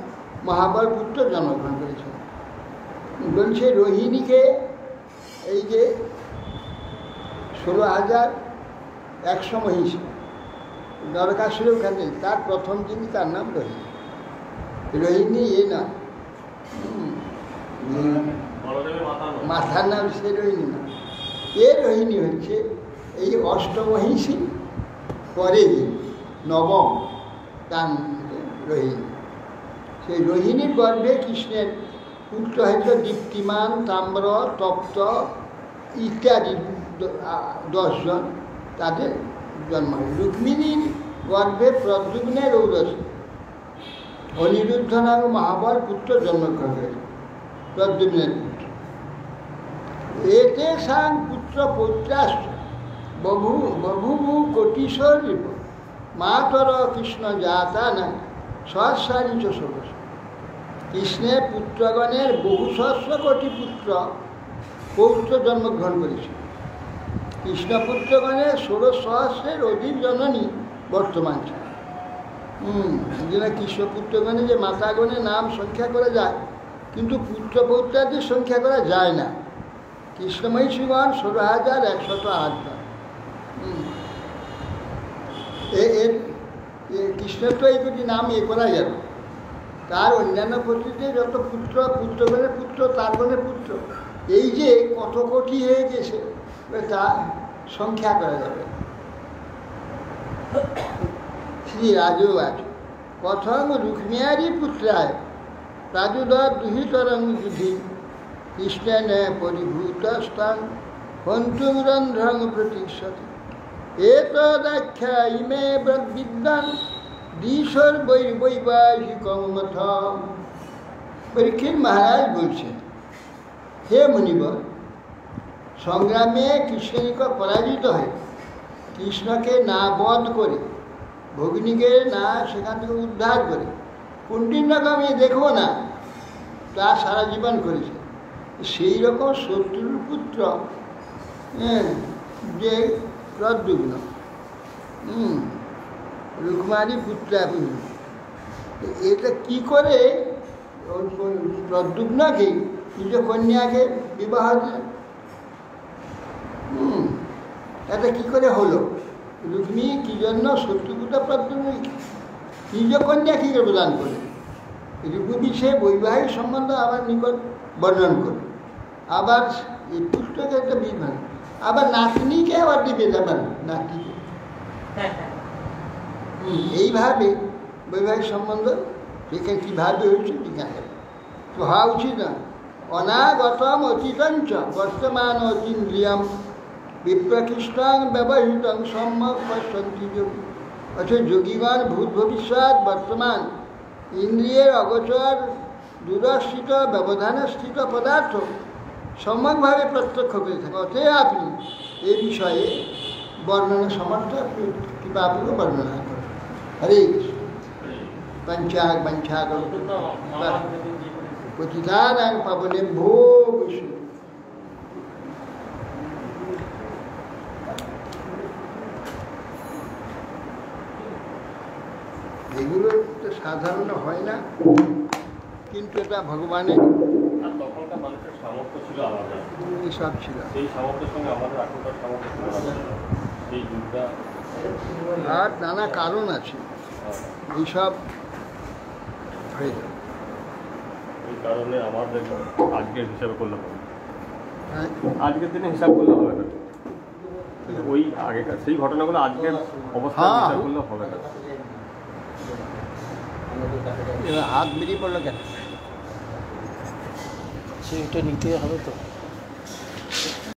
মহাবল পুত্র জন্মগ্রহণ করেছেন। বলছে রোহিণীকে, এই যে 16,100 মহিষী নরকাসুরের ওখানে, তার প্রথম যিনি, তার নাম রোহিণী। রোহিণী এ না, মাথার নাম সে রোহিণী না, এ রোহিণী হচ্ছে এই অষ্টমহিষী পরে নবম, তার রোহিণী। সেই রোহিণীর গর্ভে কৃষ্ণের পুত্র হয়েছিল দীপ্তিমান, তাম্র, তপ্ত ইত্যাদি 10 জন তাদের জন্ম হয়। রুক্মিণীর গর্ভে প্রদ্যুম্নের ঔরসে অনিরুদ্ধ নামে মহাবল পুত্র জন্মগ্রহণ করেছে, প্রদ্যুম্নের পুত্র। এতে সাং পুত্র পৌত্রাস্ত্র বহু কোটিশ্বর মাতর কৃষ্ণ জাতা না সহস্রারিচ ষোড়শ। কৃষ্ণের পুত্রগণের বহু সহস্র কোটি পুত্র পৌত্র জন্মগ্রহণ করেছিল। কৃষ্ণপুত্রগণের 16 সহস্রের অধিক জননী বর্তমান ছিল। যেটা কৃষ্ণপুত্রগণে যে মাতাগণের নাম সংখ্যা করা যায়, কিন্তু পুত্র পৌত্রাদের সংখ্যা করা যায় না। কৃষ্ণময়ী শিবন 16,108 জন। কৃষ্ণের তো এই দুটি নাম করা যাবে। তার অন্যান্য পদ্ধতিতে যত পুত্রগণের পুত্র, তার গণের পুত্র, এই যে কত কোটি হয়ে গেছে তা সংখ্যা করা যাবে। শ্রী রাজবাচ প্রথম রুক্মিণী পুত্রায় রাজুদর দুহিতরং যুধি কৃষ্ণেন পরিভূত স্থান হন্তুরন্ধ্রং প্রতিষ্ঠতি এতদাখ্যা ইমে বিদ্যান দ্বিশর বৈবাহিক মথ। পরীক্ষিত মহারাজ বলছেন, হে মুনিবর, সংগ্রামে কৃষ্ণনিকট পরাজিত হয়, কৃষ্ণকে না বধ করে, ভগিনীকে না সেখান থেকে উদ্ধার করে, কুণ্ঠিন্যকে আমি দেখব না, তা সারা জীবন করেছে। সেই রকম শত্রুর পুত্র যে প্রদ্যুম্ন, রুক্মিণী পুত্র, এটা কি করে প্রদ্যুম্নকে নিজ কন্যাকে বিবাহ দিলেন? এটা কি করে হলো? রুক্মিণী কি জন্য শত্রুপুত্র প্রদ্যুম্ন নিজ কন্যা কি করে প্রদান করে? ঋতু বিষয়ে বৈবাহিক সম্বন্ধ আবার নিকট বর্ণন করে, আবার এই পুত্রকে একটা বিধান, আবার নাতনিকে আবার দিবে, আবার নাতিকে। এইভাবে বৈবাহিক সম্বন্ধ সেখানে কীভাবে হয়েছে জিজ্ঞাসা তো হওয়া উচিত না। অনাগতম অতীতঞ্চ বর্তমান অতীন্দ্রিয়ম বিপ্রকৃষ্টাং ব্যবহৃতং সম্যক পশ্যন্তি যোগী। অর্থাৎ যোগীগণ ভূত ভবিষ্যৎ বর্তমান ইন্দ্রিয়ের অগোচর দূরস্থিত ব্যবধানস্থিত পদার্থ সম্যকভাবে প্রত্যক্ষ করে থাকে। অতএব আপনি এ বিষয়ে বর্ণনা সমর্থ কৃপাপূর্বক বর্ণনা করেন। হরে কৃষ্ণ। পঞ্চাগ বঞ্চাগ পতিতানাং পাবনেভ্যো বৈষ্ণব। এগুলো তো সাধারণ হয় না, কিন্তু এটা ভগবানের
তখনকার মানুষের সামর্থ্য ছিল আলাদা,
সব ছিল।
সেই সামর্থ্যের সঙ্গে আমাদের এখনকার সামর্থ্য ছিল আলাদা। সেই যুগটা
আর নানা কারণ আছে এইসব হয়ে যায়।
এই কারণে আমাদের আজকের হিসাবে করলে হবে,
হ্যাঁ,
আজকের দিনে হিসাব করলে হবে না। ওই আগেকার সেই ঘটনাগুলো আজকের অবস্থা হিসাব করলে হবে না।
এবার হাত বেরিয়ে পড়লো কেন?
সেটা নিতে হবে তো।